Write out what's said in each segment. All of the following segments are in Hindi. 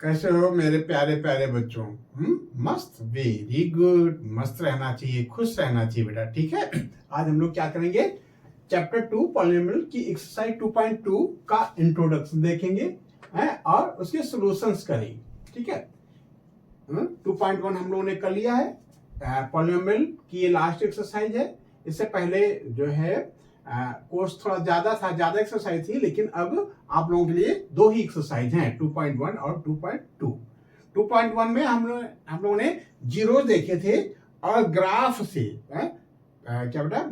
कैसे हो मेरे प्यारे प्यारे बच्चों? मस्त, वेरी गुड। मस्त रहना चाहिए, खुश रहना चाहिए बेटा, ठीक है। आज हम लोग क्या करेंगे? चैप्टर 2 पॉलिनोमियल की एक्सरसाइज 2.2 का इंट्रोडक्शन देखेंगे और उसके सॉल्यूशंस करेंगे, ठीक है। 2.1 हम लोगों ने कर लिया है। पॉलिनोमियल की ये लास्ट एक्सरसाइज है। इससे पहले जो है कोर्स थोड़ा ज्यादा था, ज्यादा एक्सरसाइज थी, लेकिन अब आप लोगों के लिए दो ही एक्सरसाइज हैं, 2.1 और 2.2। 2.1 में हम लोगों ने जीरो देखे थे और ग्राफ से क्या बेटा,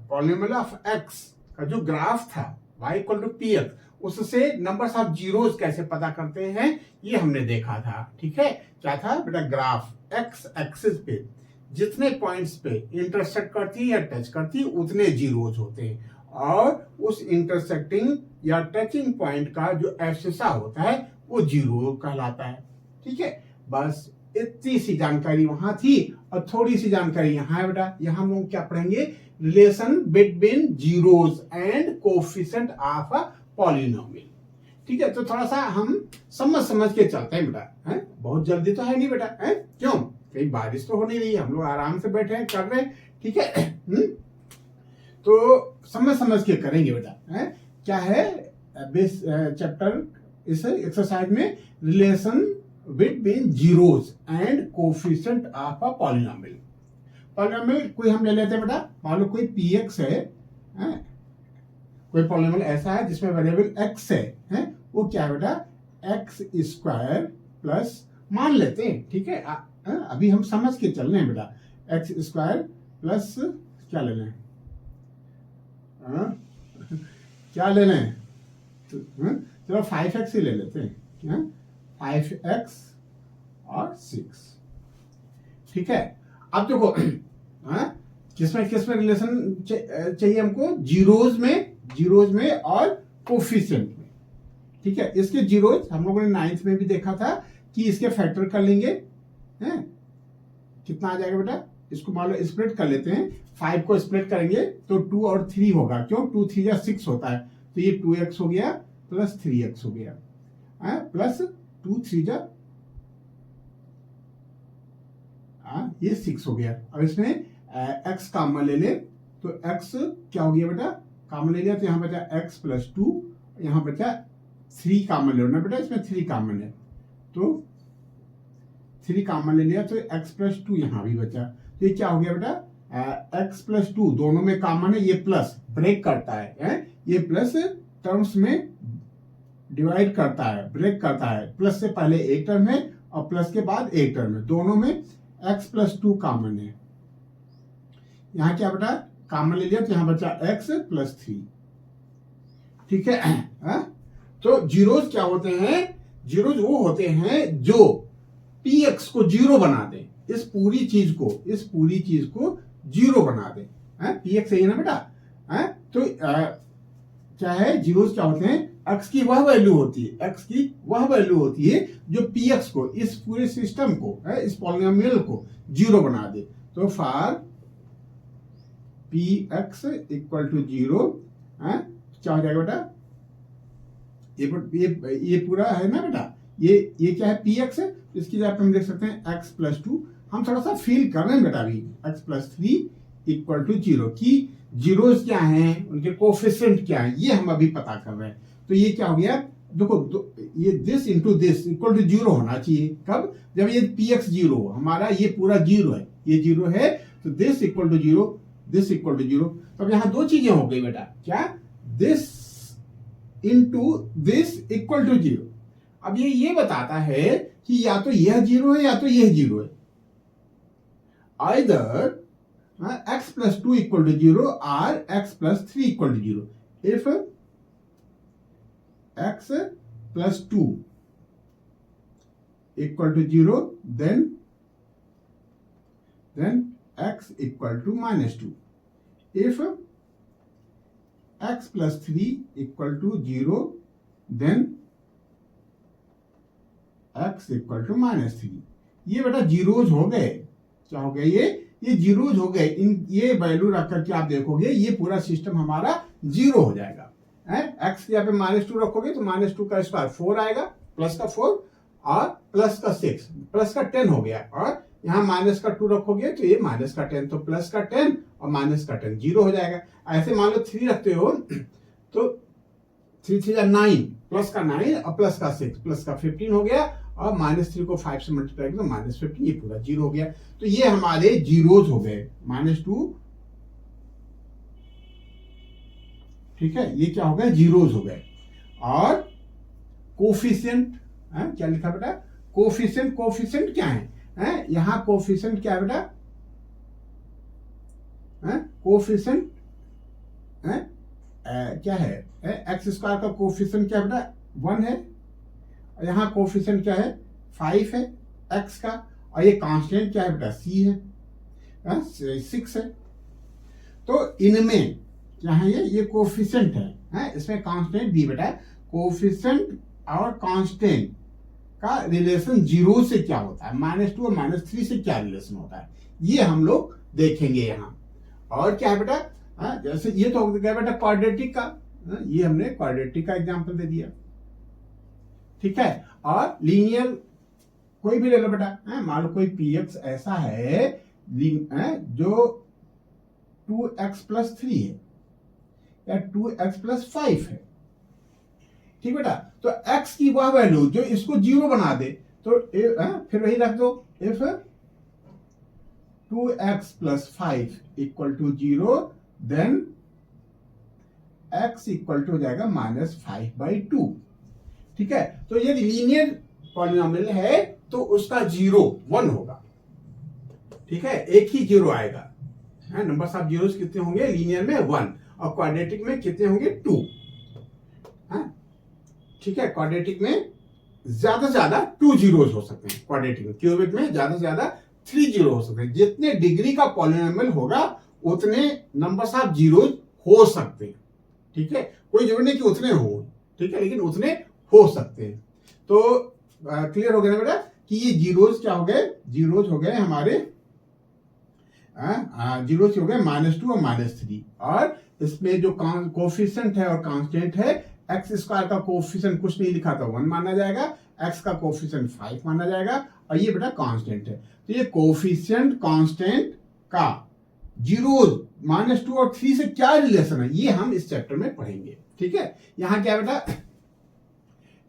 पॉलिनोमियल ऑफ एक्स का जो ग्राफ था y equal to P X, उससे नंबर्स ऑफ जीरोस कैसे पता करते हैं ये हमने देखा था, ठीक है। क्या था बेटा? ग्राफ एक्स एक्सिस पे जितने पॉइंट्स पे इंटरसेक्ट करती या टच करती उतने जीरोज होते हैं, और उस इंटरसेक्टिंग या टचिंग पॉइंट का जो एब्सिसा होता है वो जीरो कहलाता है, ठीक है। बस इतनी सी जानकारी वहां थी और थोड़ी सी जानकारी यहाँ है बेटा। यहाँ हम लोग क्या पढ़ेंगे? Relation between zeros and coefficient of a polynomial, ठीक है। तो थोड़ा सा हम समझ के चलते हैं बेटा, है? बहुत जल्दी तो है नहीं बेटा, है? क्यों? कहीं बारिश तो हो नहीं रही, हम लोग आराम से बैठे हैं, कर रहे हैं, ठीक है। तो समझ के करेंगे बेटा, है? क्या है बेस चैप्टर इस एक्सरसाइज में? Relation between zeros and coefficient of a polynomial. Polynomial कोई हम ले लेते हैं बेटा, मान लो कोई पी एक्स है, कोई पॉलिनोमियल ऐसा है जिसमें वेरिएबल एक्स है, वो क्या है बेटा? एक्स स्क्वायर प्लस मान लेते हैं, ठीक है। अभी हम समझ के चल रहे हैं बेटा। एक्स स्क्वायर प्लस क्या लेना है? क्या लेना है? चलो 5x ही ले लेते हैं, 5x और 6, ठीक है। अब देखो किसमें रिलेशन चाहिए हमको? जीरोज में और कोफिशिएंट में, ठीक है। इसके जीरोज हम लोगों ने 9th में भी देखा था कि इसके फैक्टर कर लेंगे, हैं? कितना आ जाएगा बेटा? इसको मान लो स्प्लिट कर लेते हैं, 5 को स्प्लिट करेंगे तो 2 और 3 होगा, क्यों? 2 3 या 6 होता है, तो ये 2x हो गया प्लस 3x हो गया, प्लस 2 3 जा ये 6 हो गया। अब इसमें x कॉमन ले ले तो x क्या हो गया बेटा? कॉमन ले लिया तो यहाँ बचा x प्लस 2, यहाँ बचा 3 कॉमन ले ना बेटा, इसमें 3 कॉमन है तो 3 कॉमन ले लिया तो x प्लस 2 यहाँ भी बचा, तो ये क्या हो गया बेटा? x प्लस 2 दोनों में कॉमन है, ये प्लस ब्रेक करता है, ये प्लस टर्म्स में डिवाइड करता है, ब्रेक करता है। प्लस से पहले एक टर्म है और प्लस के बाद एक टर्म है, दोनों में x प्लस 2 कॉमन है। यहाँ क्या बेटा? कॉमन ले लिया तो यहाँ बचा x प्लस 3, ठीक है। तो जीरोज क्या होते हैं? जीरोज वो होते हैं जो px को जीरो बना दे, इस पूरी चीज को जीरो बना दे, px सही है ना बेटा? तो क्या है? जीरोज क्या होते हैं? x की वह वैल्यू होती है जो px को, इस पूरे सिस्टम को, इस पॉलिनोमियल को जीरो बना दे। तो फॉर px इक्वल टू जीरो, क्या हो जाएगा बेटा? ये पूरा है ना बेटा, ये क्या है? px है, इसकी जगह हम देख सकते हैं x प्लस 2। हम थोड़ा सा फील कर रहे हैं बेटा अभी, x plus 3 equal to zero की जीरोस क्या हैं, उनके कोफिशिएंट क्या है, ये हम अभी पता कर रहे हैं। तो ये क्या हो गया? देखो ये this into this equal to zero होना चाहिए। कब? जब ये px जीरो हो, हमारा ये पूरा जीरो है, ये जीरो है, तो this equal to zero, this equal to zero. तो यहाँ दो चीजें हो गई बेटा, क्या? This into this equal to zero. अब ये बताता है कि या तो यह जीरो है या तो यह जीरो है। Either x plus 2 equal to zero और x plus 3 equal to zero. If x plus 2 equal to zero then x equal to minus 2। If x plus 3 equal to zero then x equal to minus 3। ये बेटा जीरोज हो गए, क्या हो गए? ये जीरोज हो गए। इन ये वैल्यू रख करके आप देखोगे ये पूरा सिस्टम हमारा जीरो हो जाएगा। x यहाँ पे -2 रखोगे तो -2 का स्क्वायर 4 आएगा, प्लस का 4, और प्लस का 6, प्लस का 10 हो गया, और यहाँ माइनस का 2 रखोगे तो ये माइनस का 10, तो प्लस का 10 और माइनस का 10 जीरो हो जाएगा। ऐसे मान लो 3 रखते हो तो 3 3 9, प्लस का 9 और प्लस का 6, प्लस का 15 हो गया, और -3 को 5 से मल्टीप्लाई तो -15, ये पूरा जीरो हो गया। तो ये हमारे जीरोज हो गए, -2, ठीक है, ये क्या हो गया, जीरोज हो गए। और कोफिशिएंट, क्या लिखा बेटा, कोफिशिएंट, कोफिशिएंट क्या है, यहां कोफिशिएंट क्या है बेटा, कोफिशिएंट क्या है, एक्स स्क्वायर का कोफिशिएंट क्या बेटा 1 है, यहाँ कोफिशिएंट क्या है 5 है एक्स का, और ये कांस्टेंट क्या है बेटा सी है, 6 है। तो इनमें क्या है, ये कोफिशिएंट है, इसमें कांस्टेंट दी बेटा, कोफिशिएंट और कांस्टेंट का रिलेशन जीरो से क्या होता है, -2 और -3 से क्या रिलेशन होता है, ये हम लोग देखेंगे यहाँ। और क्या है बेटा, जैसे ये तो क्या बेटा क्वाड्रेटिक का, ये हमने क्वाड्रेटिक का एग्जांपल दे दिया, ठीक है। और लीनियर कोई भी ले लो बेटा, मान लो कोई px ऐसा है जो 2x + 3 है या 2x + 5 है, ठीक बेटा। तो x की वह वैल्यू जो इसको जीरो बना दे, तो फिर वही रख दो, इफ 2x + 5 = 0 देन x = हो जाएगा -5/2, ठीक है। तो यदि लीनियर पॉलिनोमियल है तो उसका 0 1 होगा, ठीक है, एक ही जीरो आएगा, नंबर्स ऑफ जीरोस कितने होंगे, लीनियर में 1, और क्वाड्रेटिक में कितने होंगे 2, ठीक है। क्वाड्रेटिक में ज्यादा से ज्यादा 2 जीरोस हो सकते हैं, क्वाड्रेटिक में, क्यूबिक में ज्यादा से ज्यादा 3 जीरो हो सकते हैं। जितने डिग्री का पॉलिनोमियल होगा उतने नंबर्स ऑफ जीरोस हो सकते हैं, ठीक है, कोई जरूरी नहीं कि उतने हो, ठीक है, लेकिन उतने हो सकते हैं। तो क्लियर हो गया ना बेटा कि ये जीरोस क्या हो गए, जीरोस हो गए हमारे, जीरोस हो गए -2 और -3, और इसमें जो कोफिशिएंट है और कांस्टेंट है, एक्स स्क्वायर का कोफिशिएंट कुछ नहीं लिखा था 1 माना जाएगा, एक्स का कोफिशिएंट 5 माना जाएगा, और ये बेटा कांस्टेंट है। तो ये कोफिशिएंट कांस्टेंट का जीरोस -2 और 3 से क्या रिलेशन है, ये हम इस चैप्टर में पढ़ेंगे, ठीक है। यहां क्या बेटा,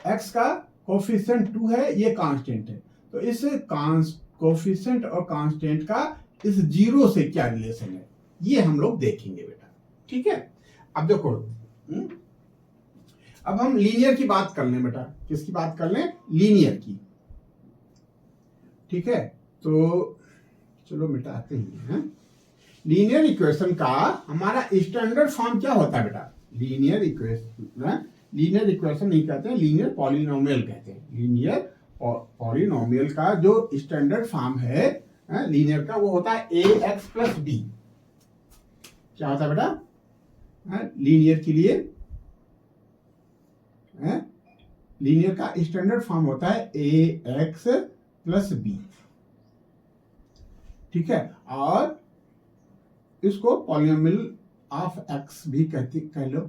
एक्स का कोफिशिएंट 2 है, ये कांस्टेंट है, तो इस कोफिशिएंट और कांस्टेंट का इस जीरो से क्या रिलेशन है, ये हम लोग देखेंगे बेटा, ठीक है। अब देखो, अब हम लीनियर की बात कर लें बेटा, किसकी बात कर लें, लीनियर की, ठीक है। तो चलो मिटाते हैं, लीनियर इक्वेशन का हमारा स्टैंडर्ड फॉर्म क्या होता है बेटा, लीनियर इक्वेशन, लीनियर इक्वेशन नहीं कहते हैं, लीनियर पॉलिनोमियल कहते हैं। लीनियर पॉलिनोमियल का जो स्टैंडर्ड फॉर्म है लीनियर का, वो होता है ax + b। क्या होता है बेटा, लीनियर के लिए लीनियर का स्टैंडर्ड फॉर्म होता है ax + b, ठीक है। और इसको पॉलिनोमियल ऑफ x भी कह लो,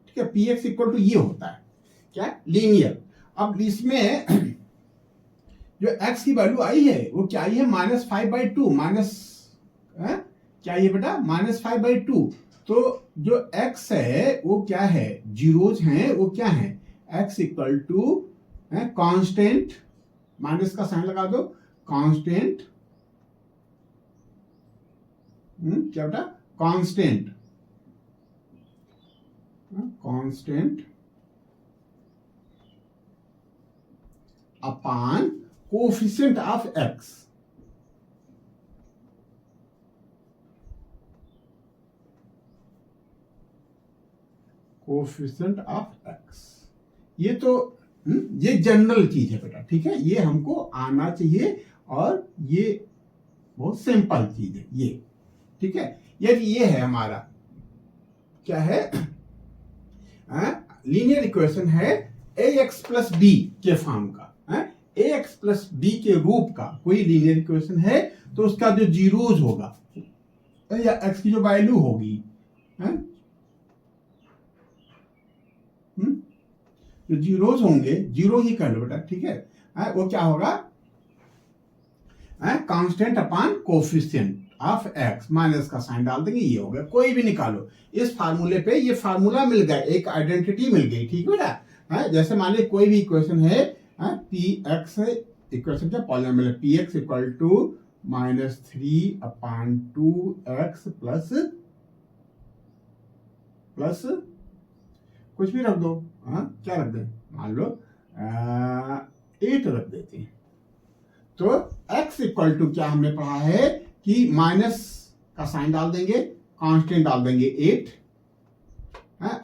ठीक है। px = ये होता है क्या, लीनियर। अब इसमें जो x की वैल्यू आई है वो क्या आई है, -5/2, क्या ये बेटा -5/2। तो जो x है वो क्या है, जीरोज हैं, वो क्या है, x = कांस्टेंट, माइनस का साइन लगा दो, कांस्टेंट, क्या बेटा, constant, constant upon coefficient of x, coefficient of x। ये तो ये जनरल चीज है बेटा, ठीक है, ये हमको आना चाहिए, और ये बहुत सिंपल चीज है ये, ठीक है। यदि ये है हमारा क्या है, लीनियर इक्वेशन है ax + b के फॉर्म का, ax + b के रूप का कोई लीनियर इक्वेशन है, तो उसका जो जीरोज होगा या x की जो वैल्यू होगी, जो जीरोज होंगे, जीरो ही कर लो बेटा, ठीक है, वो क्या होगा, constant upon coefficient of x, minus का साइन डाल देंगे, ये हो गया, कोई भी निकालो। इस फार्मूले पे ये फार्मूला मिल गया, एक आइडेंटिटी मिल गई, ठीक है बेटा। जैसे मान लीजिए कोई भी इक्वेशन है, पी एक्स इक्वेशन क्या पॉलिनोमियल है, P x equal to -3/2x plus कुछ भी रख दो, क्या रख दें, मान लो 8 रख देते हैं। तो x इक्वल टू क्या हमने पढ़ा है कि माइनस का साइन डाल देंगे, कांस्टेंट डाल देंगे 8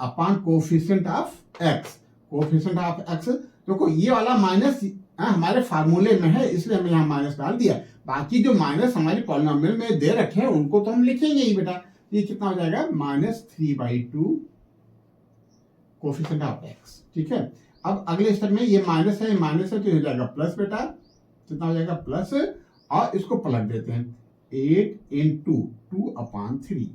upon coefficient of x, coefficient of x। देखो ये वाला माइनस हमारे फार्मूले में है, इसलिए हमने यहाँ माइनस डाल दिया। बाकी जो माइनस हमारे पॉलिनोमियल में दे रखे हैं उनको तो हम लिखेंगे ही बेटा। ये कितना हो जाएगा, -3/2 कोफिशिएंट ऑफ x, ठीक है। अब अगले स्टेप में ये माइनस है तो हो जाएगा प्लस बेटा, कितना हो जाएगा प्लस, और इसको पलट देते हैं 8 × 2/3,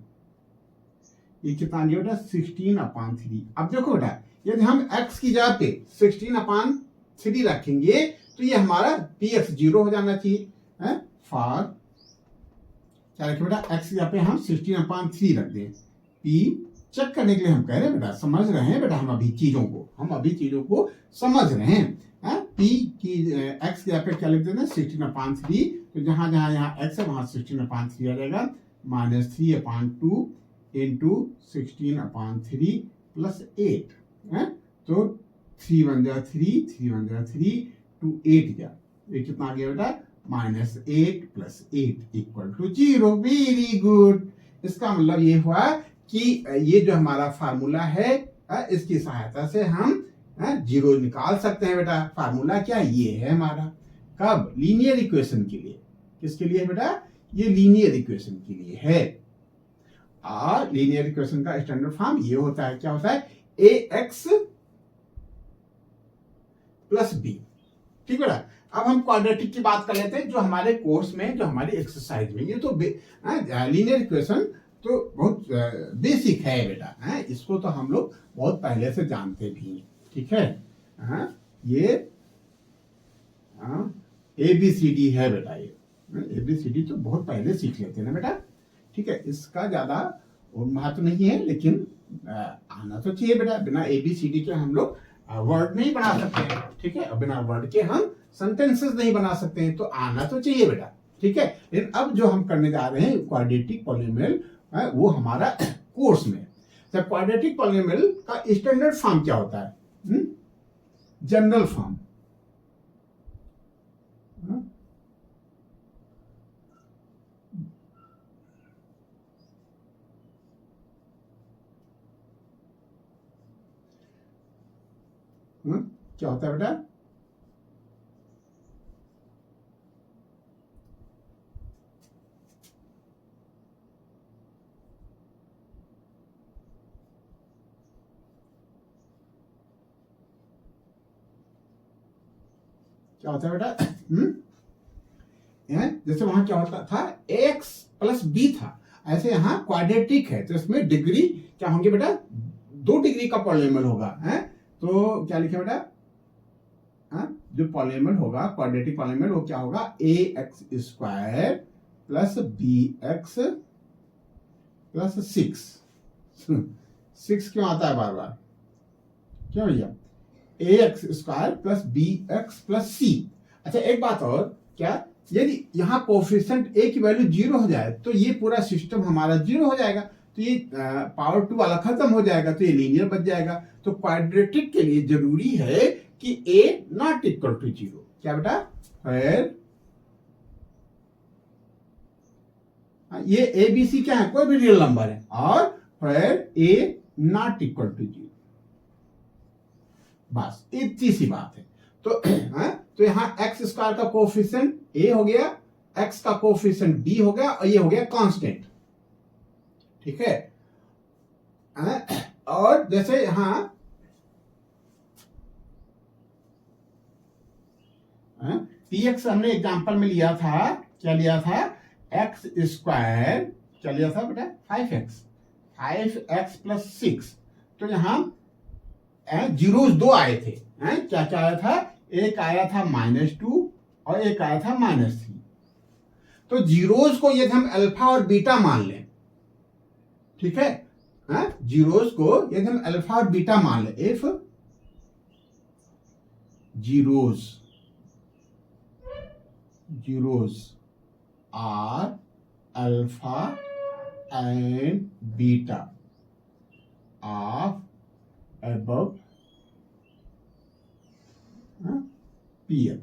ये कितना नहीं बेटा 16/3। अब देखो बेटा यदि हम x की जगह पे 16/3 रखेंगे तो ये हमारा px 0 हो जाना चाहिए, फॉर क्या रखें बेटा, x की जगह पे हम 16/3 रख दें। p चेक करने के लिए हम कह रहे हैं बेटा, समझ रहे हैं बेटा, हम अभी चीजों को समझ रहे हैं। p की x की जगह पे क्या लिख देते हैं 16/3, तो जहां जहां यहाँ x है वहां 16/3 आ जाएगा, -3/2 × 16/3 प्लस 8, तो 3 × 1 = 3, 3 × 1 = 3, 2 8 गया, ये कितना आ गया बेटा -8 + 8 = 0। Very good. इसका मतलब ये हुआ कि ये जो हमारा फार्मूला है, इसकी सहायता से हम जीरो निकाल सकते हैं बेटा। फार्मूला क्या ये है हमारा, कब, लीनियर इक्वेशन के लिए। किसके लिए बेटा, ये लीनियर इक्वेशन के लिए है। और लीनियर इक्वेशन का स्टैंडर्ड फॉर्म ये होता है, क्या होता है, ax + b, ठीक बेटा। अब हम क्वाड्रेटिक की बात कर लेते हैं, जो हमारे कोर्स में, जो हमारी एक्सरसाइज में, ये तो लीनियर इक्वेशन तो बहुत बेसिक है बेटा, इसको तो हम लोग बहुत पहले से जानते भी हैं, ठीक है। ये ABCD है बेटा, ये ABCD तो बहुत पहले सीख लेते हैं ना बेटा, ठीक है। इसका ज्यादा महत्व नहीं है, लेकिन आना तो चाहिए बेटा। बिना ABCD के हम लोग वर्ड नहीं बना सकते हैं, ठीक है, और बिना वर्ड के हम सेंटेंसेस नहीं बना सकते हैं, तो आना तो चाहिए बेटा, ठीक है। लेकिन अब जो हम करने जा रहे हैं क्वाड्रेटिक पॉलिनोमियल, वो हमारा कोर्स में। तो क्वाड्रेटिक पॉलिनोमियल का स्टैंडर्ड फॉर्म क्या होता है, जनरल फॉर्म, क्या होता है बेटा, क्या होता है बेटा, जैसे वहां क्या होता था, x + b था, ऐसे यहाँ क्वाड्रेटिक है, तो इसमें डिग्री क्या होंगे बेटा, 2 डिग्री का पॉलिनोमियल होगा, तो क्या लिखे बेटा, जो पॉलिनोमियल होगा क्वाड्रेटिक पॉलिनोमियल, वो क्या होगा, ax² + bx + 6 क्यों आता है बार बार, क्यों भैया, ax² + bx + c। अच्छा एक बात और, क्या यदि यहाँ कोफिशिएंट a की वैल्यू 0 हो जाए तो ये पूरा सिस्टम हमारा 0 हो जाएगा, तो ये पावर 2 वाला खत्म हो जाएगा, तो ये लीनियर बच जाएगा। तो क्वाड्रेटिक के लिए जरूरी है कि a ≠ = 0, क्या बेटा, फिर ये ABC क्या है, कोई भी रियल नंबर है, और फिर a ≠ = 0, बस इतनी सी बात है। तो यहां x² का कोफिशिएंट a हो गया, x का कोफिशिएंट b हो गया, और ये हो गया कांस्टेंट, ठीक है। और जैसे यहां px हमने एग्जांपल में लिया था, क्या लिया था, x², क्या लिया था बेटा, 5x + 6, तो यहां जीरोज दो आए थे, क्या क्या आया था, एक आया था -2 और एक आया था -3। तो जीरोज को यदि हम अल्फा और बीटा मान लें, ठीक है, जीरोज को यदि हम अल्फा और बीटा मान लें, if zeros are alpha and beta of above px,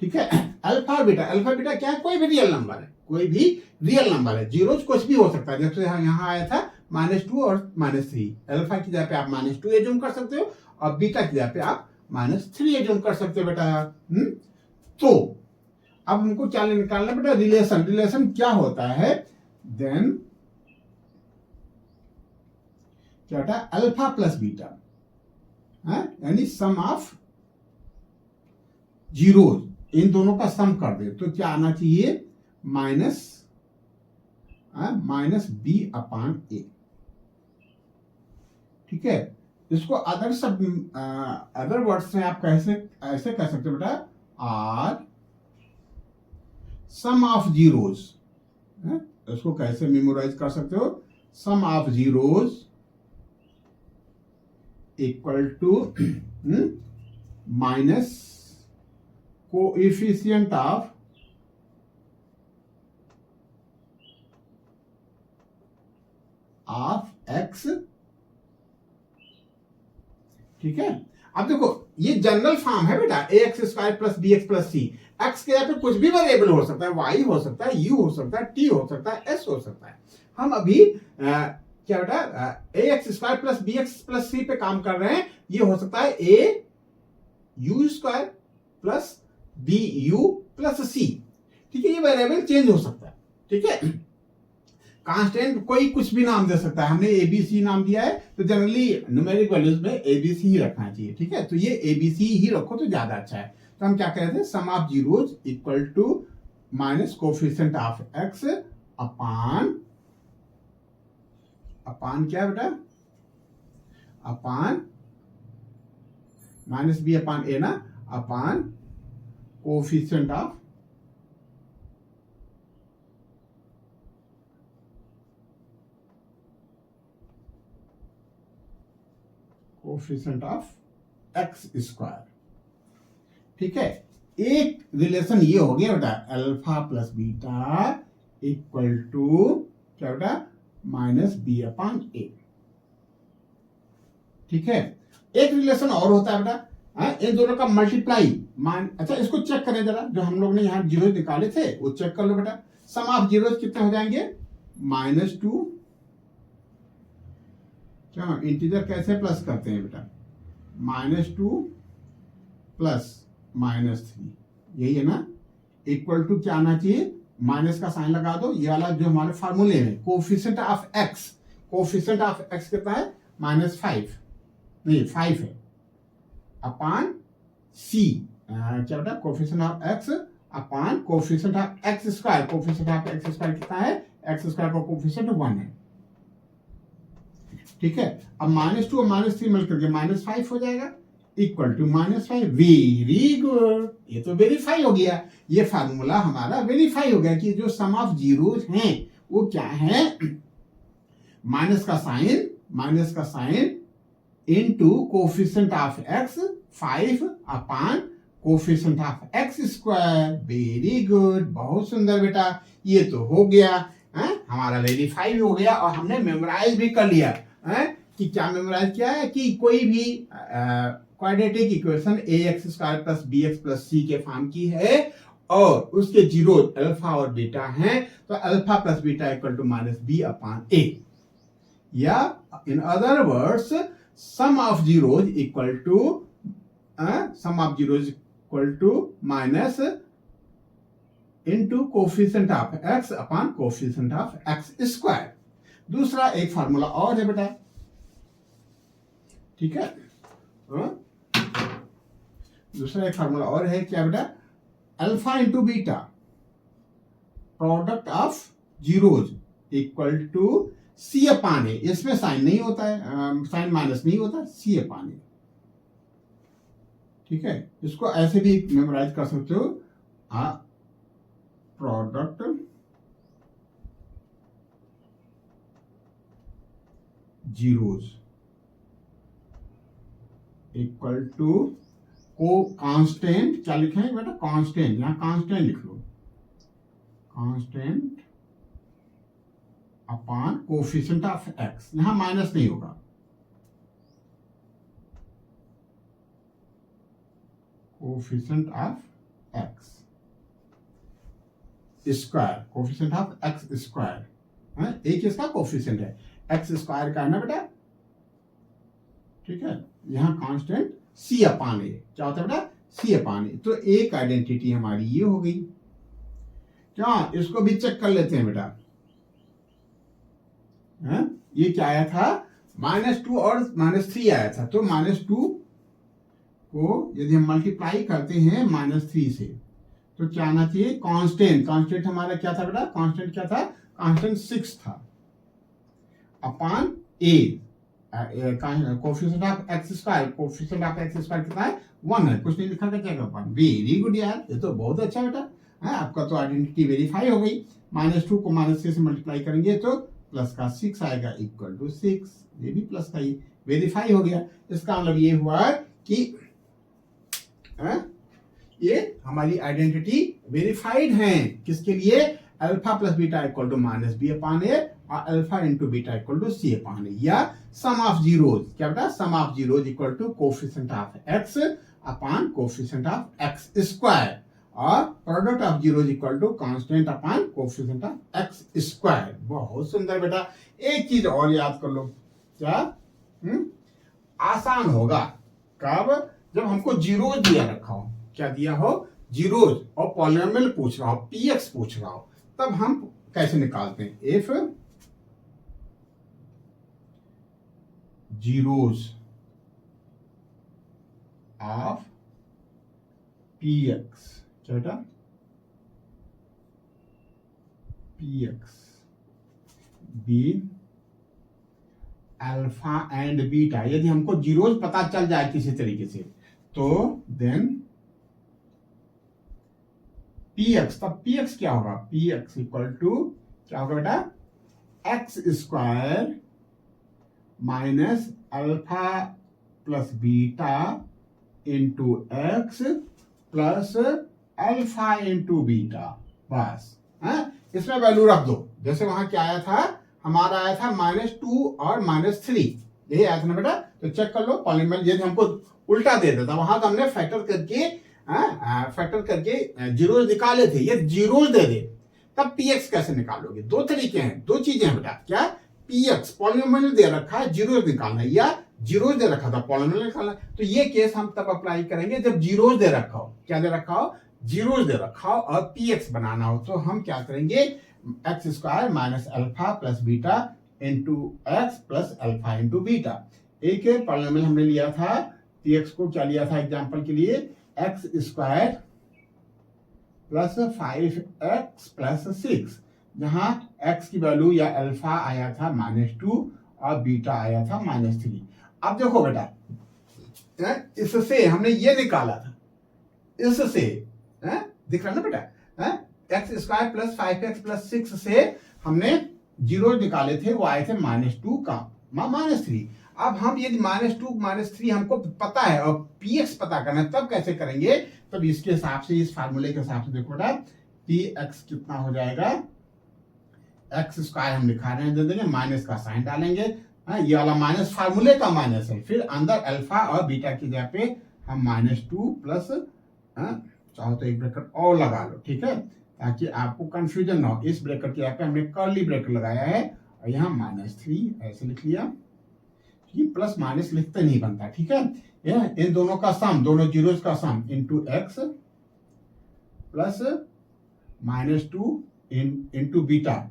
ठीक है। अल्फा बीटा क्या है, कोई भी रियल नंबर है, कोई भी रियल नंबर है। जीरोज कुछ भी हो सकता है, जैसे यहाँ आया था -2 और -3। अल्फा की जगह पे आप -2 एज्यूम कर सकते हो और बीटा की जगह पे आप -3 एज्यूम कर सकते हो बेटा। तो अब हमको क्या निकालना बेटा, रिलेशन क्या होता है, देन क्या होता है, अल्फा प्लस बीटा, यानी सम ऑफ जीरोज, इन दोनों का सम कर दे तो क्या आना चाहिए, -b अपॉन a, ठीक है। इसको अदर वर्ड्स में आप कैसे ऐसे कह सकते हो बेटा, आर सम ऑफ जीरोज, इसको कैसे मेमोराइज कर सकते हो, sum of zeros equal to minus coefficient of x, ठीक है। अब देखो ये जनरल फॉर्म है बेटा, ax² प्लस bx प्लस सी। एक्स के यहाँ पे कुछ भी वेरिएबल हो सकता है, y हो सकता है, u हो सकता है, t हो सकता है, s हो सकता है। हम अभी क्या बेटा ax² प्लस bx प्लस सी पे काम कर रहे हैं। ये हो सकता है au² plus bu plus c, ठीक है। ये वेरिएबल चेंज हो सकता है, ठीक है। कांस्टेंट कोई कुछ भी नाम दे सकता है, हमने एबीसी नाम दिया है तो जनरली न्यूमेरिक वैल्यूज में एबीसी ही रखना चाहिए, ठीक है। तो ये एबीसी ही रखो तो ज्यादा अच्छा है। तो हम क्या कह रहे थे, sum of zeros equal to minus coefficient of x upon क्या बेटा, अपान माइनस बी अपान ए ना, अपान कोफिशिएंट ऑफ x², ठीक है। एक रिलेशन ये हो गया बेटा, alpha plus beta equal to क्या बेटा, माइनस बी अपान ए, ठीक है। एक रिलेशन और होता है बेटा, इन दोनों का मल्टीप्लाई अच्छा इसको चेक करें जरा, जो हम लोग ने यहाँ जीरो निकाले थे वो चेक कर लो बेटा। सम ऑफ जीरो कितने हो जाएंगे, -2, क्या इंटीजर कैसे प्लस करते हैं बेटा, -2 प्लस -3, यही है ना, इक्वल टू क्या आना चाहिए, माइनस का साइन लगा दो, ये वाला जो हमारे फार्मूले में कोफिशिएंट ऑफ एक्स कितना है, -5 नहीं 5 है, अपान सी क्या बेटा, coefficient of x upon coefficient of x², coefficient of x² कितना है, x² का कोफिशिएंट 1 है, ठीक है। अब -2 और -3 मिलकर के -5 हो जाएगा, इक्वल टू -5। वेरी गुड, ये तो वेरीफाई हो गया, ये फार्मूला हमारा वेरीफाई हो गया कि जो सम ऑफ जीरोज हैं वो क्या है, माइनस का sign into coefficient of x 5 upon coefficient of x²। Very good, बहुत सुंदर बेटा, ये तो हो गया, हमारा वेरीफाई हो गया और हमने मेमोराइज भी कर लिया। कि क्या मेमोराइज किया है कि कोई भी quadratic equation ax² plus bx plus c के फॉर्म की है और उसके जीरो अल्फा और बीटा हैं, तो alpha plus beta equal to -b upon a, या in other words sum of zeros equal to minus into coefficient of x upon coefficient of x²। दूसरा एक फार्मूला और है बेटा, ठीक है, दूसरा एक फार्मूला और है, क्या बेटा, alpha into beta product of zeros equal to c upon a, इसमें साइन नहीं होता है, साइन माइनस नहीं होता, सी अपान ए। ठीक है, इसको ऐसे भी मेमोराइज कर सकते हो, प्रोडक्ट जीरोज इक्वल टू को कांस्टेंट, क्या लिखेंगे बेटा, कांस्टेंट, यहां कांस्टेंट लिख लो, constant upon coefficient of x, यहां माइनस नहीं होगा, coefficient of x square, coefficient of x square, एक इसका कोफिशिएंट है, एक्स स्क्वायर का है ना बेटा। ठीक है, यहां कांस्टेंट सी अपान ए, क्या होता है बेटा, सी अपान ए। तो एक आइडेंटिटी हमारी ये हो गई। क्या, इसको भी चेक कर लेते हैं बेटा। ये क्या आया था, -2 और -3 आया था, तो -2 को यदि हम मल्टीप्लाई करते हैं -3 से, तो क्या आना चाहिए, कांस्टेंट, कांस्टेंट हमारा क्या था बेटा, कांस्टेंट क्या था, कांस्टेंट 6 था, upon a, coefficient of x square, coefficient of x square कितना है, 1 है, कुछ नहीं लिखा क्या अपन, वेरी गुड यार, ये तो बहुत अच्छा बेटा है, आपका तो आइडेंटिटी वेरीफाई हो गई। -2 को -3 से मल्टीप्लाई करेंगे तो प्लस का 6 आएगा, इक्वल टू 6, ये भी प्लस का ही वेरीफाई हो गया। इसका मतलब ये हुआ कि ये हमारी आइडेंटिटी वेरीफाइड है, किसके लिए, alpha plus beta equal to -b upon a और alpha into beta equal to c upon a, या सम ऑफ जीरोज, क्या बेटा, sum of zeros equal to coefficient of x upon coefficient of x square, और product of zeros equal to constant upon coefficient of x square. बहुत सुंदर बेटा। एक चीज और याद कर लो, क्या, आसान होगा कब, जब हमको जीरोज दिया रखा हो, क्या दिया हो, जीरोज, और पॉलिनोमियल पूछ रहा हो, px पूछ रहा हो, तब हम कैसे निकालते हैं, इफ जीरोज ऑफ px, क्या बेटा, px be alpha and beta, यदि हमको जीरोज पता चल जाए किसी तरीके से, तो देन px, तब px क्या होगा, px इक्वल टू क्या होगा बेटा, X square minus alpha plus beta into x plus alpha into beta, बस है, इसमें वैल्यू रख दो। जैसे वहां क्या आया था, हमारा आया था -2 और -3, यही आया था ना बेटा। तो चेक कर लो पॉलिनोमियल, यदि हमको उल्टा दे देता, वहां तो हमने फैक्टर करके जीरोज निकाले थे, ये जीरोज दे दे, तब px कैसे निकालोगे, दो तरीके हैं, दो चीजें हैं बेटा, क्या, px पॉलिनोमियल दे रखा है, जीरोज निकालना, या जीरोज दे रखा था, पॉलिनोमियल निकालना। तो ये केस हम तब अप्लाई करेंगे जब जीरोज दे रखा हो, क्या दे रखा हो, जीरोज दे रखा हो, और px बनाना हो, तो हम क्या करेंगे, x square minus alpha plus beta into x plus alpha into beta. एक पॉलिनोमियल हमने लिया था, px को क्या लिया था एग्जांपल के लिए, x square plus 5x plus 6, जहां x की वैल्यू या अल्फा आया था -2 और बीटा आया था -3। अब देखो बेटा, इससे हमने ये निकाला था, इससे दिख रहा ना बेटा, X square plus 5x plus 6 से हमने जीरो निकाले थे, वो आए थे -2 का -3। अब हम यदि -2 -3 हमको पता है और px पता करना है, तब कैसे करेंगे, तब इसके हिसाब से, इस फार्मूले के हिसाब से देखो बेटा, px कितना हो जाएगा, एक्स स्क्वायर हम लिखा रहे हैं, दे देंगे, माइनस का साइन डालेंगे, ये वाला माइनस फार्मूले का माइनस है, फिर अंदर अल्फा और बीटा की जगह पे हम -2 प्लस, चाहो तो एक ब्रैकेट और लगा लो, ठीक है, ताकि आपको कंफ्यूजन ना हो। इस ब्रैकेट की जगह पे हमने कर्ली ब्रैकेट लगाया है, और यहाँ -3 ऐसे लिख लिया, प्लस माइनस लिखते नहीं बनता, ठीक है, इन दोनों का सम, दोनों जीरोस का sum into x plus -2 into beta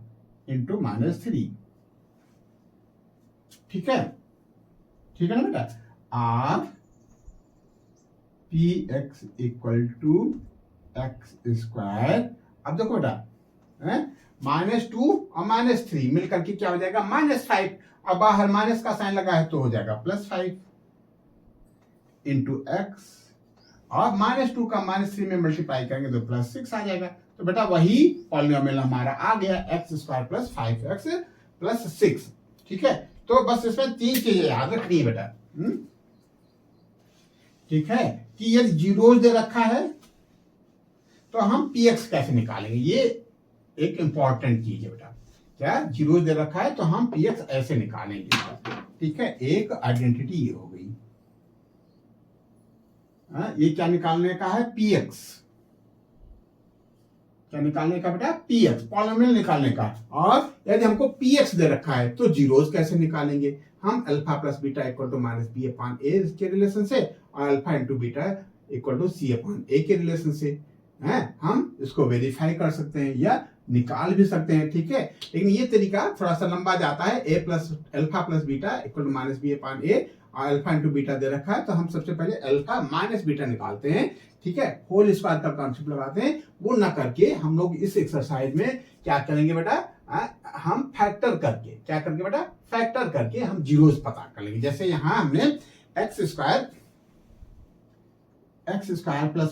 into -3, ठीक है, ठीक है ना बेटा, or P x equal to x square. अब देखो बेटा, -2 और -3 मिलकर के क्या हो जाएगा -5। अब बाहर माइनस का साइन लगा है तो हो जाएगा +5 इंटू एक्स, और -2 का -3 में मल्टीप्लाई करेंगे तो +6 आ जाएगा। तो बेटा वही पॉलिनोमियल हमारा आ गया x² + 5x + 6। ठीक है, तो बस इसमें 3 चीजें याद रखनी है बेटा। ठीक है, कि यदि जीरोज दे रखा है तो हम px कैसे निकालेंगे, ये एक इंपॉर्टेंट चीज है बेटा। क्या जीरोज दे रखा है तो हम px ऐसे निकालेंगे। ठीक है, एक आइडेंटिटी ये हो गई। ये क्या निकालने का है, px। क्या निकालने का बेटा, px, पॉलिनोमियल निकालने का। और यदि हमको px दे रखा है तो जीरोज कैसे निकालेंगे, हम alpha plus beta equal to -b/a के रिलेशन से, और alpha into beta equal to c/a के रिलेशन से हम इसको वेरीफाई कर सकते हैं या निकाल भी सकते हैं। ठीक है, लेकिन ये तरीका थोड़ा सा लंबा जाता है। Alpha plus beta equal to -b/a, और अल्फा इंटू बीटा दे रखा है तो हम सबसे पहले अल्फा माइनस बीटा निकालते हैं। ठीक है, होल स्क्वायर का कॉन्सेप्ट लगाते हैं। वो ना करके हम लोग इस एक्सरसाइज में क्या करेंगे बेटा, हम फैक्टर करके, क्या करेंगे बेटा, फैक्टर करके हम जीरोस पता कर लेंगे। जैसे यहां हमने x स्क्वायर +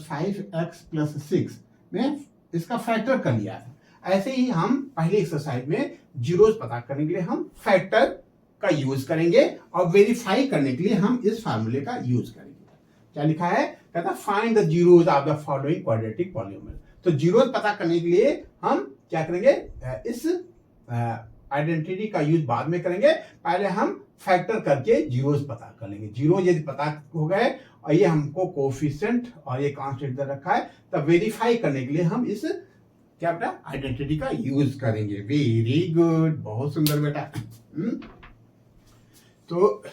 5x + 6 में इसका फैक्टर कर लिया है। ऐसे ही हम पहली एक्सरसाइज में जीरोस पता करने के लिए हम फैक्टर का यूज करेंगे, और वेरीफाई करने के लिए हम इस फार्मूले का यूज करेंगे। क्या लिखा है, कहता find the zeros of the following quadratic polynomial. तो जीरोस पता करने के लिए हम क्या करेंगे, इस आइडेंटिटी का यूज बाद में करेंगे। पहले हम फैक्टर करके जीरोस पता कर लेंगे। जीरो यदि पता हो गए और ये हमको कोफिशिएंट और ये कांस्टेंट दे रखा है, तब वेरीफाई करने के लिए हम इस क्या बेटा आइडेंटिटी का यूज करेंगे। वेरी गुड, बहुत सुंदर बेटा। तो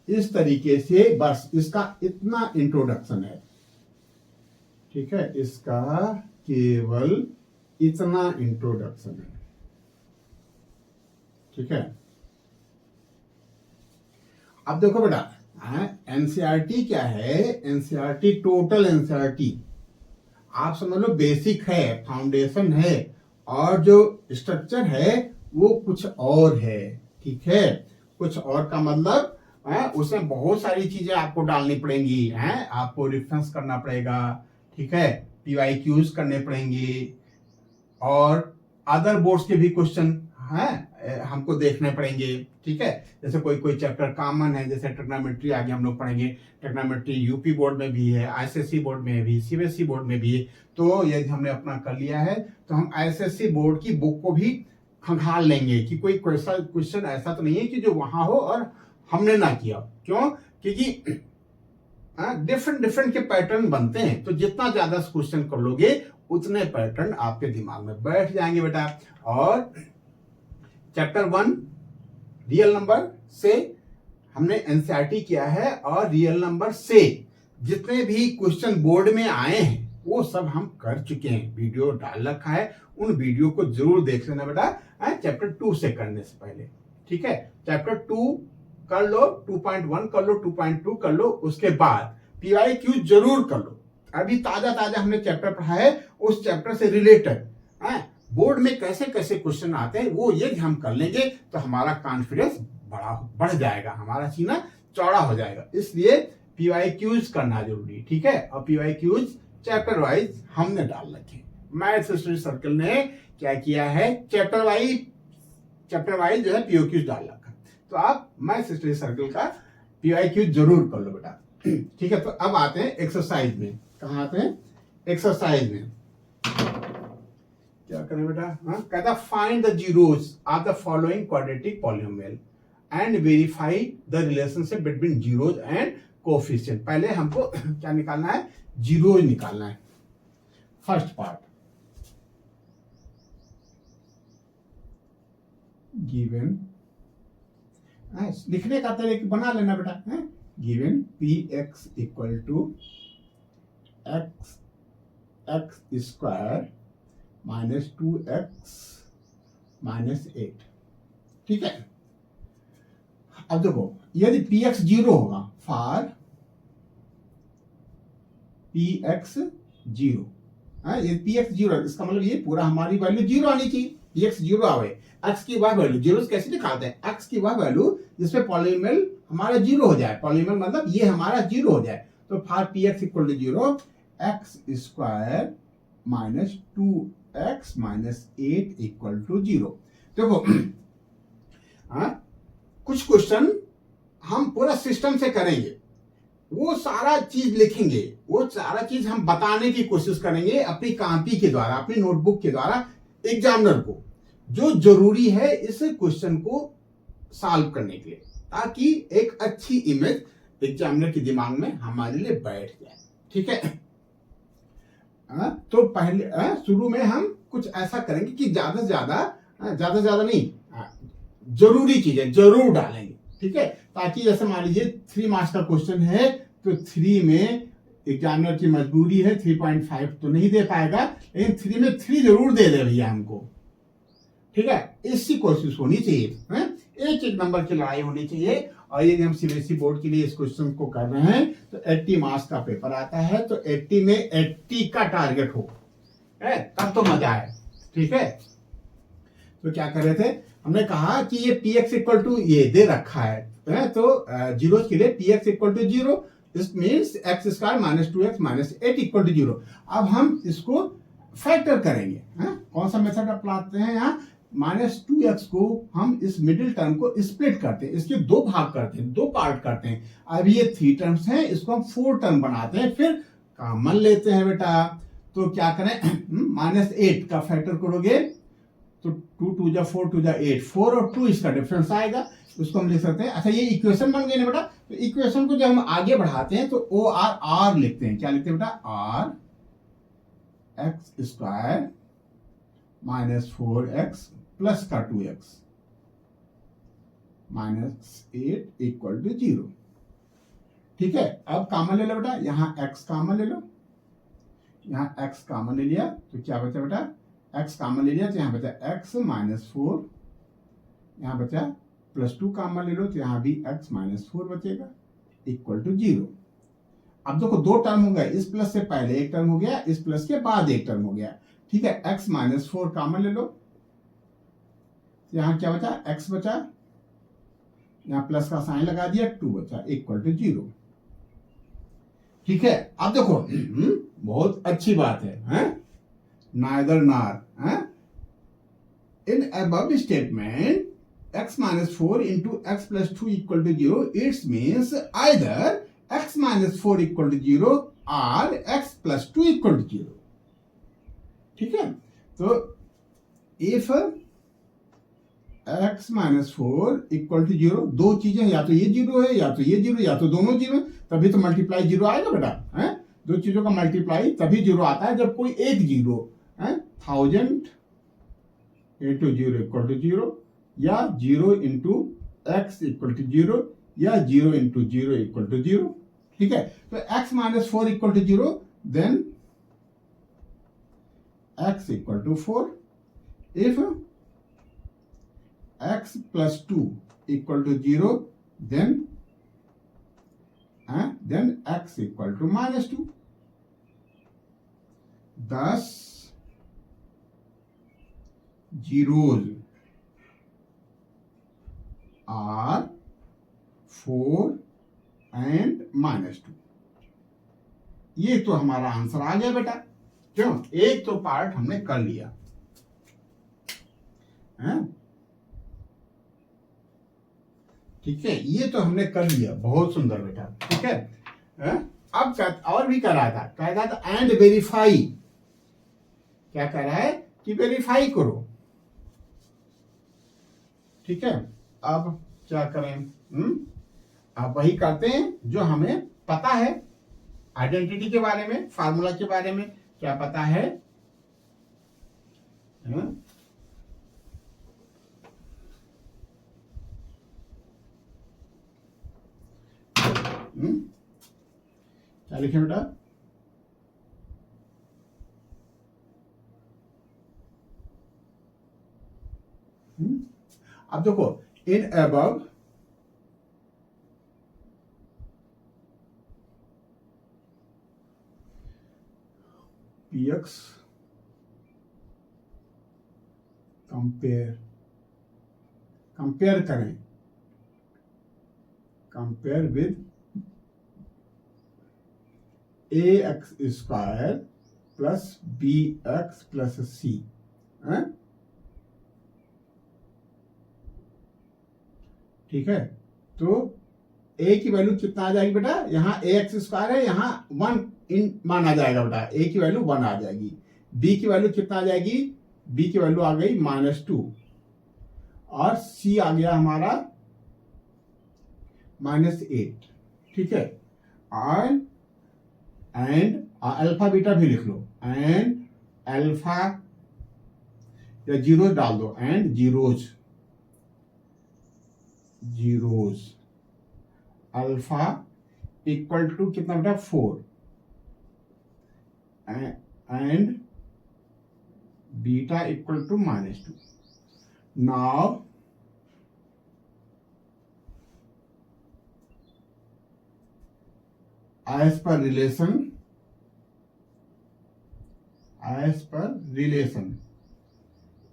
इस तरीके से बस इसका इतना इंट्रोडक्शन है। ठीक है, इसका केवल इतना इंट्रोडक्शन है। ठीक है, अब देखो बेटा, एनसीईआरटी क्या है, एनसीईआरटी टोटल एनसीईआरटी आप समझ लो बेसिक है, फाउंडेशन है, और जो स्ट्रक्चर है वो कुछ और है। ठीक है, कुछ और का मतलब उसमें बहुत सारी चीजें आपको डालनी पड़ेंगी, आपको रेफरेंस करना पड़ेगा। ठीक है, PYQs करने पड़ेंगे, और अदर बोर्ड्स के भी क्वेश्चन हमको देखने पड़ेंगे। ठीक है, जैसे कोई कोई चैप्टर कॉमन है, जैसे ट्रिग्नोमेट्री आगे हम लोग पढ़ेंगे। ट्रिग्नोमेट्री यूपी बोर्ड में भी है, ICSE बोर्ड में भी, CBSE बोर्ड में भी है। तो यदि हमने अपना कर लिया है तो हम ICSE बोर्ड की बुक को भी खंगाल लेंगे कि कोई क्वेश्चन ऐसा तो नहीं है कि जो वहां हो और हमने ना किया। क्यों, क्योंकि डिफरेंट के पैटर्न बनते हैं, तो जितना ज्यादा क्वेश्चन कर लोगे उतने पैटर्न आपके दिमाग में बैठ जाएंगे बेटा। और चैप्टर 1 रियल नंबर से हमने एनसीईआरटी किया है, और रियल नंबर से जितने भी क्वेश्चन बोर्ड में आए हैं वो सब हम कर चुके हैं, वीडियो डाल रखा है। उन वीडियो को जरूर देख लेना बेटा, चैप्टर 2 से करने से पहले। ठीक है, चैप्टर 2 कर लो, 2.1 कर लो, 2.2 कर लो, उसके बाद PYQ जरूर कर लो। अभी ताजा हमने चैप्टर पढ़ा है, उस चैप्टर से रिलेटेड बोर्ड में कैसे कैसे क्वेश्चन आते हैं वो यदि हम कर लेंगे तो हमारा कॉन्फिडेंस बढ़ जाएगा, हमारा सीना चौड़ा हो जाएगा। इसलिए PYQs करना जरूरी। ठीक है, और PYQs चैप्टर वाइज हमने डाल रखे। मैथ्स स्टडी सर्कल ने क्या किया है, चैप्टर वाइज जो है PYQs डाल रखा। तो आप मैथ्स स्टडी सर्कल का PYQ जरूर कर लो बेटा। ठीक है, तो अब आते हैं एक्सरसाइज में। कहाँ आते हैं, एक्सरसाइज में। क्या करें बेटा, कहता find the zeros of the following quadratic polynomial and verify the relationship between zeros and coefficient. पहले हमको क्या निकालना है, जीरोस निकालना है। फर्स्ट पार्ट, गिवन, लिखने का तरीका बना लेना बेटा, given px equal to x square -2x -8। ठीक है, अब देखो यदि px 0 होगा, फॉर px 0, ये पी एक्स जीरो, इसका मतलब ये पूरा हमारी वैल्यू जीरो आनी चाहिए, पी एक्स जीरो आवे। एक्स की वह वैल्यू, जीरो कैसे निकालते हैं, एक्स की वह वैल्यू जिसपे पॉलिनोमियल हमारा जीरो हो जाए, पॉलिनोमियल मतलब ये हमारा जीरो हो जाए। तो for P x equal to zero, X square minus 2x minus 8 equal to zero. देखो कुछ क्वेश्चन हम पूरा सिस्टम से करेंगे, वो सारा चीज लिखेंगे, वो सारा चीज हम बताने की कोशिश करेंगे अपनी कॉपी के द्वारा, अपनी नोटबुक के द्वारा एग्जामिनर को, जो जरूरी है इस क्वेश्चन को सॉल्व करने के लिए, ताकि एक अच्छी इमेज एग्जामिनर के दिमाग में हमारे लिए बैठ जाए। ठीक है, तो पहले शुरू में हम कुछ ऐसा करेंगे कि ज्यादा से ज्यादा नहीं, जरूरी चीजें जरूर डालेंगे। ठीक है, ताकि जैसे मान लीजिए 3 मार्क्स का क्वेश्चन है, तो 3 में एग्जामिनर की मजबूरी है 3.5 तो नहीं दे पाएगा, लेकिन 3 में 3 जरूर दे दे भैया हमको। ठीक है, इसकी कोशिश होनी चाहिए, एक एक नंबर की लड़ाई होनी चाहिए। और यदि हम सीबीएसई बोर्ड के लिए इस क्वेश्चन को कर रहे हैं तो 80 मार्क्स का पेपर आता है, तो 80 में 80 का टारगेट हो, तब तो मजा है। ठीक है, तो क्या कर रहे थे, हमने कहा कि ये पी एक्स इक्वल टू ये दे रखा है, तो जीरो के लिए P x equal to zero, this means X square minus 2x minus 8 equal to zero. अब हम इसको फैक्टर करेंगे, कौन सा मेथड अपनाते हैं यहाँ, माइनस 2x को हम इस मिडिल टर्म को स्प्लिट करते हैं, इसके 2 भाग करते हैं, 2 पार्ट करते हैं। अब ये 3 टर्म्स हैं, इसको हम 4 टर्म बनाते हैं, फिर कॉमन लेते हैं बेटा। तो क्या करें, माइनस 8 का फैक्टर करोगे तो 2 2 जा 4 2 जा 8, 4 और 2 इसका डिफरेंस आएगा, उसको हम लिख सकते हैं। अच्छा, ये इक्वेशन बन गई ना बेटा, तो इक्वेशन को जब हम आगे बढ़ाते हैं तो ओ आर लिखते हैं, क्या लिखते हैं बेटा, or X square minus 4x plus का 2x माइनस 8 इक्वल टू 0। ठीक है, अब कॉमन ले लो बेटा, यहां x कॉमन ले लो, यहां x कॉमन ले लिया तो क्या बचा बेटा, x कॉमन ले लिया तो यहां बचा x माइनस 4, यहां बचा प्लस 2 कॉमन ले लो तो यहां भी x माइनस 4 बचेगा इक्वल टू 0। अब देखो 2 टर्म हो गए, इस प्लस से पहले एक टर्म हो गया, इस प्लस के बाद एक टर्म हो गया। ठीक है, x माइनस 4 कॉमन ले लो, यहां क्या बचा, x बचा, यहां प्लस का साइन लगा दिया, 2 बचा इक्वल टू 0। ठीक है, अब देखो बहुत अच्छी बात है, नाइदर नार, in above statement x minus 4 into x plus 2 equal to 0, it means either x minus 4 equal to 0 or x plus 2 equal to 0। ठीक है, तो if x minus 4 equal to 0, 2 चीजें, या तो ये 0 है या तो ये 0, या तो दोनों 0, तभी तो मल्टीप्लाई 0 आएगा बेटा, 2 चीजों का मल्टीप्लाई तभी 0 आता है जब कोई एक 0, 1000 into 0 equal to 0, या 0 into x equal to 0, या 0 into 0 equal to 0। ठीक है, तो x minus 4 equal to 0, then x equal to 4। if x plus 2 equal to 0, then x equal to minus 2। thus zeros are 4 and minus 2। ये तो हमारा आंसर आ गया बेटा, क्यों, एक तो पार्ट हमने कर लिया, ठीक है, ये तो हमने कर लिया, बहुत सुंदर बेटा। ठीक है, अब और भी कर रहा था, कह रहा था एंड वेरीफाई, क्या कह रहा है कि वेरीफाई करो। ठीक है, अब क्या करें, अब वही करते हैं जो हमें पता है, आइडेंटिटी के बारे में, फार्मूला के बारे में क्या पता है, क्या लिखे बेटा, अब देखो, इन अबव पी एक्स कंपेयर करें, compare with a x square plus b x plus c. ठीक है, तो ए की वैल्यू कितना आ जाएगी बेटा, यहाँ ए एक्स स्क्वायर है, यहाँ 1 इन मान आ जाएगा बेटा, ए की वैल्यू 1 आ जाएगी। बी की वैल्यू कितना आ जाएगी, बी की वैल्यू आ गई -2 और सी आ गया हमारा -8। ठीक है, एंड अल्फा बीटा भी लिख लो, एंड अल्फा या जीरोज डाल दो, and zeros alpha equal to कितना बेटा 4 and beta equal to -2। Now as per relation,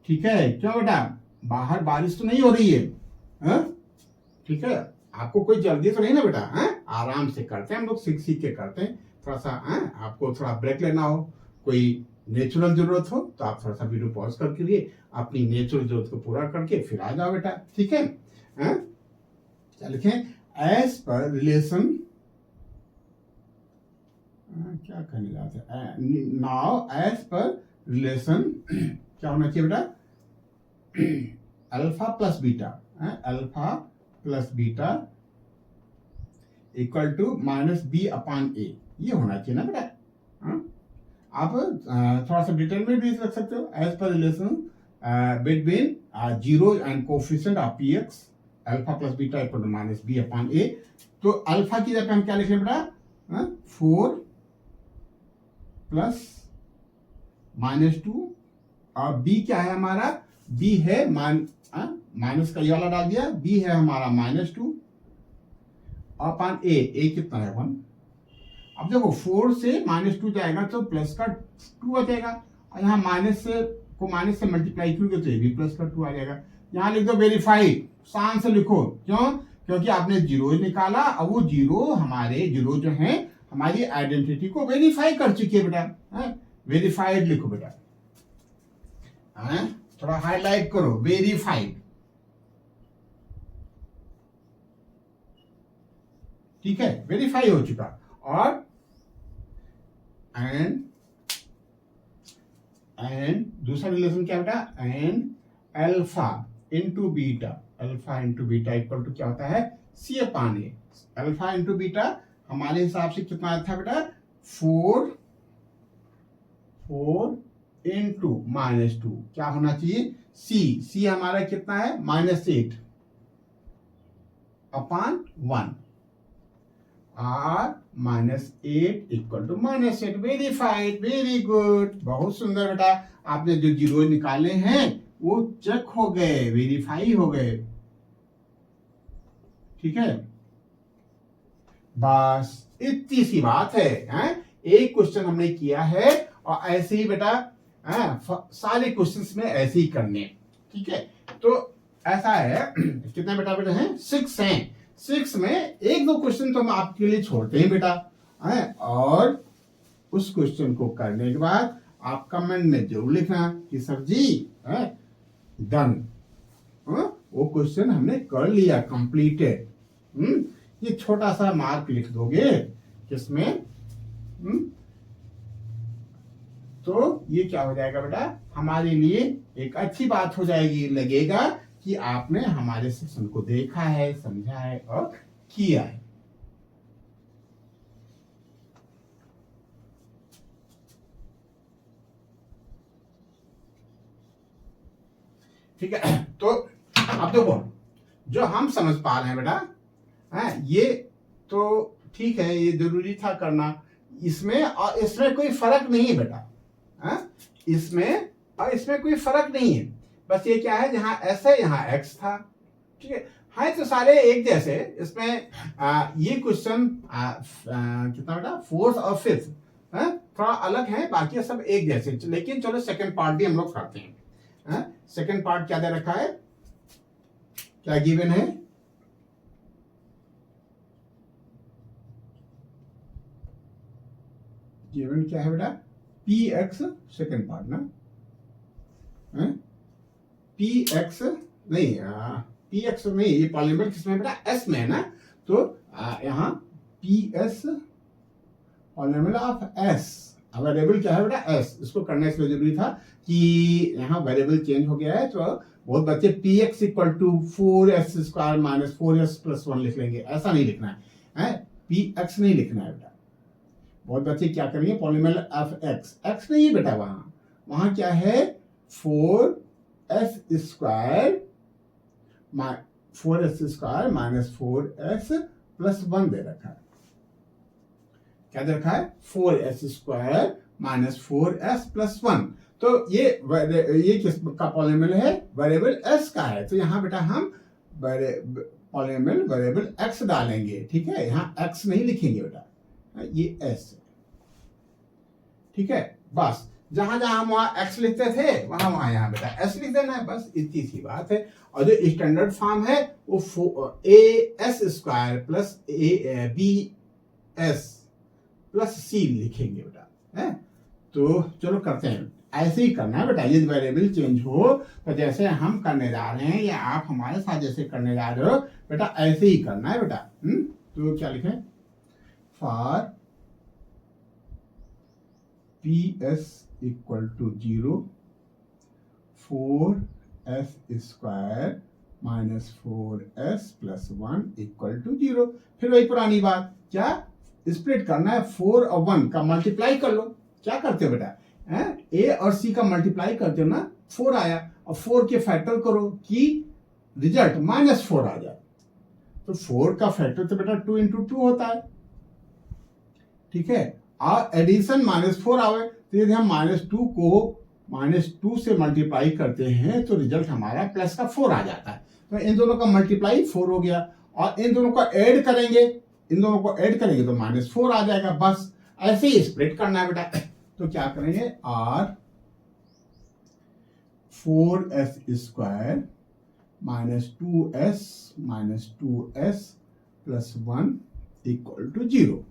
ठीक है। क्यों बेटा, बाहर बारिश तो नहीं हो रही है, ठीक है, आपको कोई जल्दी तो नहीं ना बेटा, आराम से करते हैं हम लोग, सीख के करते हैं। थोड़ा सा आपको थोड़ा ब्रेक लेना हो, कोई नेचुरल जरूरत हो तो आप थोड़ा सा वीडियो पॉज करके लिए अपनी नेचुरल जरूरत को पूरा करके फिर आ जाओ बेटा। ठीक है, क्या लिखें, एज पर रिलेशन, क्या कहने जाते हैं, नाउ एज पर रिलेशन क्या होना चाहिए बेटा, alpha plus beta equal to -b/a, ये होना चाहिए ना बेटा। आप थोड़ा सा डिटेल में भी रख सकते हो, as per relation between zero and coefficient of P X alpha plus beta equal to -b/a। तो अल्फा की जगह हम क्या लिखें बेटा, 4 प्लस -2 और बी क्या है हमारा, बी है माइनस का ये वाला डाल दिया, बी है हमारा -2 अपन ए कितना है 1। अब देखो 4 से -2 जाएगा तो प्लस का 2 आ जाएगा, और यहाँ माइनस से मल्टीप्लाई करोगे तो ये भी प्लस का 2 आ जाएगा। यहाँ लिख दो वेरीफाइड, शान से लिखो, क्यों, क्योंकि आपने जीरो निकाला और वो जीरो जो है हमारी आइडेंटिटी को वेरीफाई कर चुकी है बेटा, वेरीफाइड लिखो बेटा, थोड़ा हाईलाइट करो, वेरीफाइड। ठीक है, वेरीफाई हो चुका। और एंड दूसरा रिलेशन क्या बेटा, and alpha into beta equal to क्या होता है, c/a। अल्फा इंटू बीटा हमारे हिसाब से कितना था बेटा, 4 इंटू -2 क्या होना चाहिए, c हमारा कितना है -8/1 r -8 equal to -8। Verified, very good, बहुत सुंदर बेटा। आपने जो जीरो निकाले हैं वो चेक हो गए, वेरीफाई हो गए। ठीक है, बस इतनी सी बात है, एक क्वेश्चन हमने किया है और ऐसे ही बेटा सारे क्वेश्चंस में ऐसे ही करने। ठीक है, तो ऐसा है, कितने बेटा हैं, 6 हैं। 6 में 1-2 क्वेश्चन तो हम आपके लिए छोड़ते हैं बेटा, और उस क्वेश्चन को करने के बाद आप कमेंट में जरूर लिखना कि सर जी डन, वो क्वेश्चन हमने कर लिया, कंप्लीटेड। ये छोटा सा मार्क लिख दोगे किसमें, तो ये क्या हो जाएगा बेटा, हमारे लिए एक अच्छी बात हो जाएगी, लगेगा कि आपने हमारे सेशन को देखा है, समझा है और किया है। ठीक है, तो अब देखो जो हम समझ पा रहे हैं बेटा, ये तो ठीक है, ये जरूरी था करना, इसमें कोई फर्क नहीं है बेटा, इसमें कोई फर्क नहीं है। बस ये क्या है, जहां एस है यहाँ एक्स था। ठीक है तो सारे एक जैसे। इसमें ये क्वेश्चन कितना बेटा, 4th और 5th है, थोड़ा अलग है, बाकी सब एक जैसे। लेकिन चलो सेकंड पार्ट भी हम लोग करते हैं। सेकंड पार्ट क्या दे रखा है, क्या गिवन है, गिवन क्या है बेटा, पी एक्स, सेकंड पार्ट ना, पी एक्स नहीं, पी एक्स नहीं, ये पॉलिनोमियल किसमें बेटा, एस में है ना। तो यहाँ P S polynomial of S, variable क्या है बेटा, एस। इसको करने से जरूरी था कि यहाँ वेरिएबल चेंज हो गया है, तो बहुत बच्चे P x equal to 4s square minus 4s plus 1 लिख लेंगे। ऐसा नहीं लिखना है, पी एक्स नहीं लिखना है बेटा। बहुत बच्चे क्या करेंगे, पॉलिनोमियल ऑफ एक्स, एक्स नहीं है बेटा, वहां क्या है, 4s square 4s square minus 4s plus 1 दे रखा है। क्या दे रखा है, 4s square minus 4s plus 1। तो ये किस का पॉलिनोमियल है, वेरिएबल s का है। तो यहाँ बेटा हम पॉलिनोमियल वेरिएबल x डालेंगे, ठीक है। यहाँ x नहीं लिखेंगे बेटा, ये s है, ठीक है। बस जहां जहां हम वहां x लिखते थे, वहां यहाँ बेटा s लिख देना है, बस इतनी सी बात है। और जो स्टैंडर्ड फॉर्म है वो as square plus bs plus c लिखेंगे बेटा, है। तो चलो करते हैं, ऐसे ही करना है बेटा। यदि वेरिएबल चेंज हो तो जैसे हम करने जा रहे हैं या आप हमारे साथ जैसे करने जा रहे हो बेटा, ऐसे ही करना है बेटा। तो क्या लिखें, for P S equal to 0, 4s square minus 4s plus 1 equal to 0। फिर वही पुरानी बात, क्या स्प्लिट करना है, 4 और 1 का मल्टीप्लाई कर लो। क्या करते हो बेटा, ए और सी का मल्टीप्लाई करते हो ना, 4 आया, और 4 के फैक्टर करो कि रिजल्ट -4 आ जाए। तो 4 का फैक्टर तो बेटा 2 × 2 होता है, ठीक है। और एडिशन -4 आवे, तो यदि हम -2 को -2 से मल्टीप्लाई करते हैं तो रिजल्ट हमारा प्लस का 4 आ जाता है। तो इन दोनों का मल्टीप्लाई 4 हो गया, और इन दोनों को ऐड करेंगे, इन दोनों को ऐड करेंगे तो -4 आ जाएगा। बस ऐसे ही स्प्लिट करना है बेटा। तो क्या करेंगे, r 4s square minus 2s plus 1 equal to 0,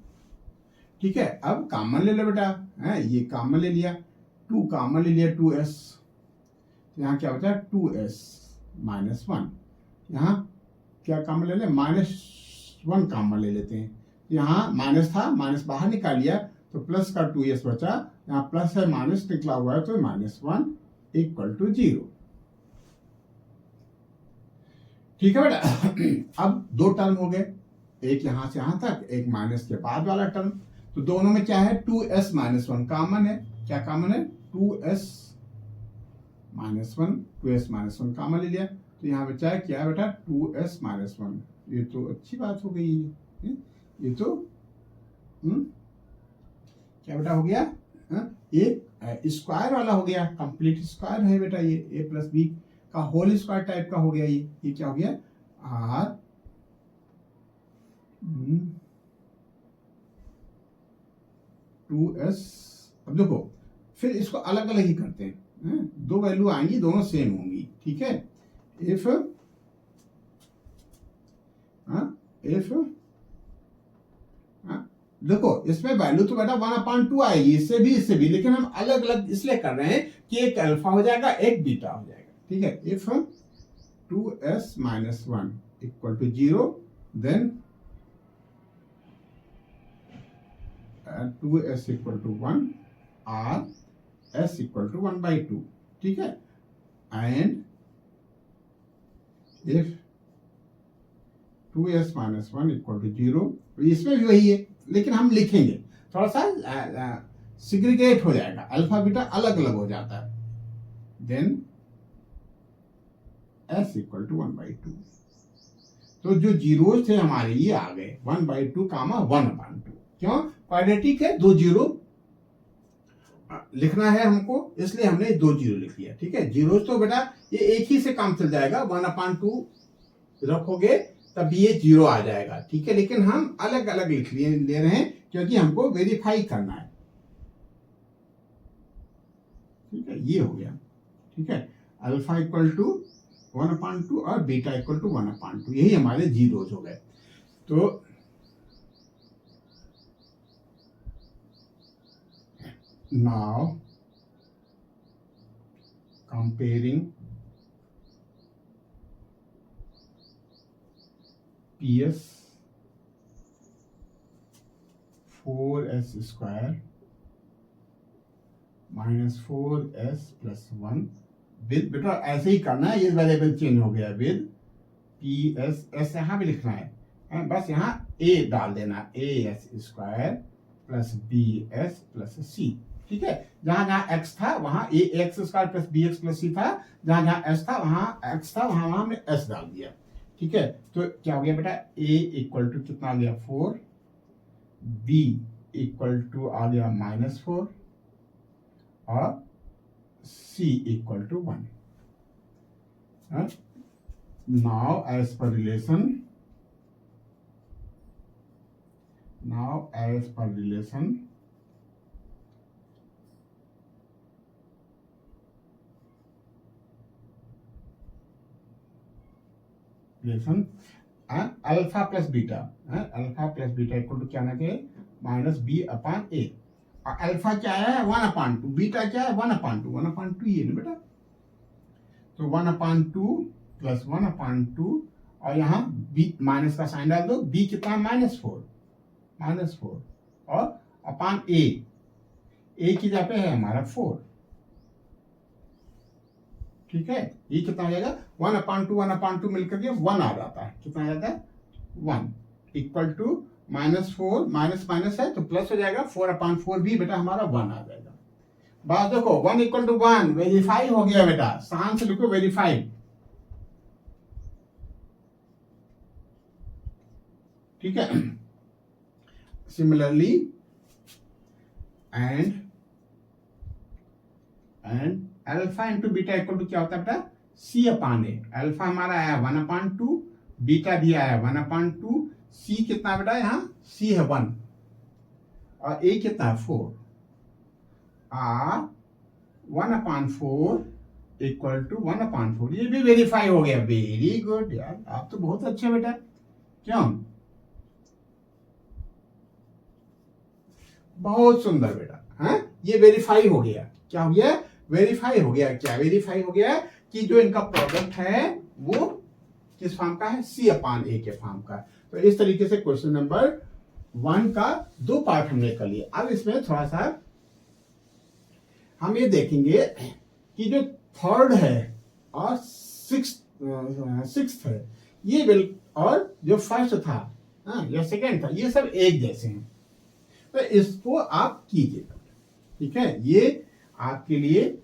ठीक है। अब कॉमन ले लो बेटा, ये कॉमन ले लिया, 2 कॉमन ले लिया, 2s, यहाँ क्या होता है, 2s माइनस 1। यहाँ क्या कॉमन ले ले, -1 कॉमन ले लेते हैं। यहाँ माइनस था, माइनस बाहर निकाल लिया तो प्लस का 2s बचा, यहाँ प्लस है माइनस निकला हुआ है, तो -1 इक्वल टू 0, ठीक है बेटा। अब 2 टर्म हो गए, एक यहां से यहां तक, एक माइनस के बाद वाला टर्म। तो दोनों में क्या है, 2s माइनस 1 कॉमन है। क्या कॉमन है, 2s माइनस 1 कॉमन ले लिया, तो यहाँ बचा है क्या बेटा, 2s माइनस 1। ये तो अच्छी बात हो गई है, ये तो क्या बेटा हो गया, ये स्क्वायर वाला हो गया, कंप्लीट स्क्वायर है बेटा, ये a प्लस बी का होल स्क्वायर टाइप का हो गया। ये क्या हो गया, r 2s। अब देखो, फिर इसको अलग अलग ही करते हैं, 2 वैल्यू आएंगी, दोनों सेम होंगी, ठीक है। इफ देखो, इसमें वैल्यू तो बेटा 1/2 आएगी, इससे भी, लेकिन हम अलग अलग इसलिए कर रहे हैं कि एक अल्फा हो जाएगा, एक बीटा हो जाएगा, ठीक है। If 2s minus 1 equal to 0, then 2s equal to 1 और s इक्वल टू 1/2, ठीक है। And if 2s minus 1 equal to 0, इसमें भी वही है, लेकिन हम लिखेंगे थोड़ा सा सिग्रीगेट हो जाएगा, अल्फा बीटा अलग अलग हो जाता है। Then s equal to 1/2। तो जो जीरोज थे हमारे ये आ गए, 1/2 कामा 1/2। क्यों, क्वाड्रेटिक है, 2 जीरो लिखना है हमको, इसलिए हमने 2 जीरो लिख लिया, ठीक है। जीरोज तो बेटा ये एक ही से काम चल जाएगा, 1/2 रखोगे तब ये 0 आ जाएगा, ठीक है। लेकिन हम अलग अलग ले रहे हैं क्योंकि हमको वेरीफाई करना है, ठीक है, ये हो गया। ठीक है, अल्फा इक्वल टू 1/2 और बीटा इक्वल टू 1/2, यही हमारे जीरोज हो गए। तो now comparing PS 4s square minus 4s plus 1 with, बेटा ऐसे ही करना है, ये वेरिएबल चेंज हो गया, विद PS, एस यहाँ भी लिखना है, बस यहाँ a डाल देना, as square plus bs plus c। ठीक है, जहां जहां x था वहां ax square plus bx plus c था, जहां जहां s था वहां x था, वहां हमने s डाल दिया। ठीक है, तो क्या हो गया बेटा, a इक्वल टू कितना आ गया 4, b इक्वल टू आ गया -4 और c equal to 1। Now as per relation alpha plus beta, equal to क्या आना चाहिए, -b/a। और अल्फा क्या है 1/2, बीटा क्या है 1/2 ये ना बेटा, तो 1/2 प्लस 1/2 और यहाँ b माइनस का साइन डाल दो, b कितना -4 और अपान a की जगह पे है हमारा 4। ठीक है, ये कितना हो जाएगा 1/2 मिलकर के 1 आ जाता है, कितना आ जाता है 1 इक्वल टू -4 माइनस माइनस है तो प्लस हो जाएगा, 4/4 भी बेटा हमारा 1 आ जाएगा। बात देखो 1 इक्वल टू 1 वेरीफाई हो गया बेटा, शान से लिखो वेरीफाई। ठीक है, similarly and alpha into beta equal to क्या होता है बेटा c/a। अल्फा हमारा आया 1/2, बीटा भी आया 1/2, c कितना बेटा यहाँ c है 1 और a कितना है 4, और 1/4 इक्वल टू 1/4, ये भी वेरीफाई हो गया। वेरी गुड यार, आप तो बहुत अच्छे बेटा, क्यों, बहुत सुंदर बेटा। हाँ, ये वेरीफाई हो गया, क्या हो गया, वेरीफाई हो गया। क्या वेरीफाई हो गया कि जो इनका प्रोडक्ट है वो किस फॉर्म का है, c/a के फॉर्म का। तो इस तरीके से क्वेश्चन नंबर 1 का 2 पार्ट हमने कर लिया। अब इसमें थोड़ा सा हम ये देखेंगे कि जो थर्ड है और सिक्स्थ है ये बिल, और जो फर्स्ट था या सेकेंड था, ये सब एक जैसे हैं, तो इसको आप कीजिएगा। ठीक है, ये आपके लिए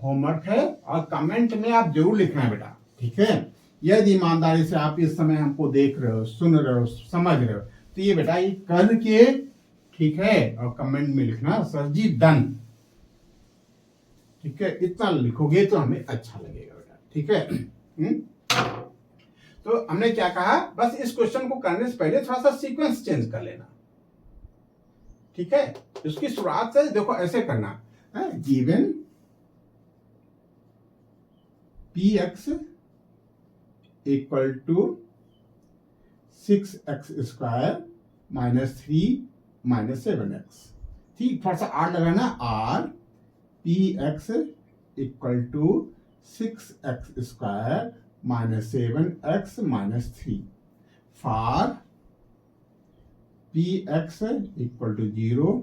होमवर्क है और कमेंट में आप जरूर लिखना है बेटा। ठीक है, यदि ईमानदारी से आप इस समय हमको देख रहे हो, सुन रहे हो, समझ रहे हो, तो ये बेटा ये करके, ठीक है, और कमेंट में लिखना सर जी डन। ठीक है, इतना लिखोगे तो हमें अच्छा लगेगा बेटा। ठीक है, तो हमने क्या कहा, बस इस क्वेश्चन को करने से पहले थोड़ा सा सीक्वेंस चेंज कर लेना। ठीक है, इसकी शुरुआत से देखो ऐसे करना, given px equal to 6x square -3 -7x। ठीक, थोड़ा सा आर लगाना, or px equal to 6x square -7x -3 for px equal to 0,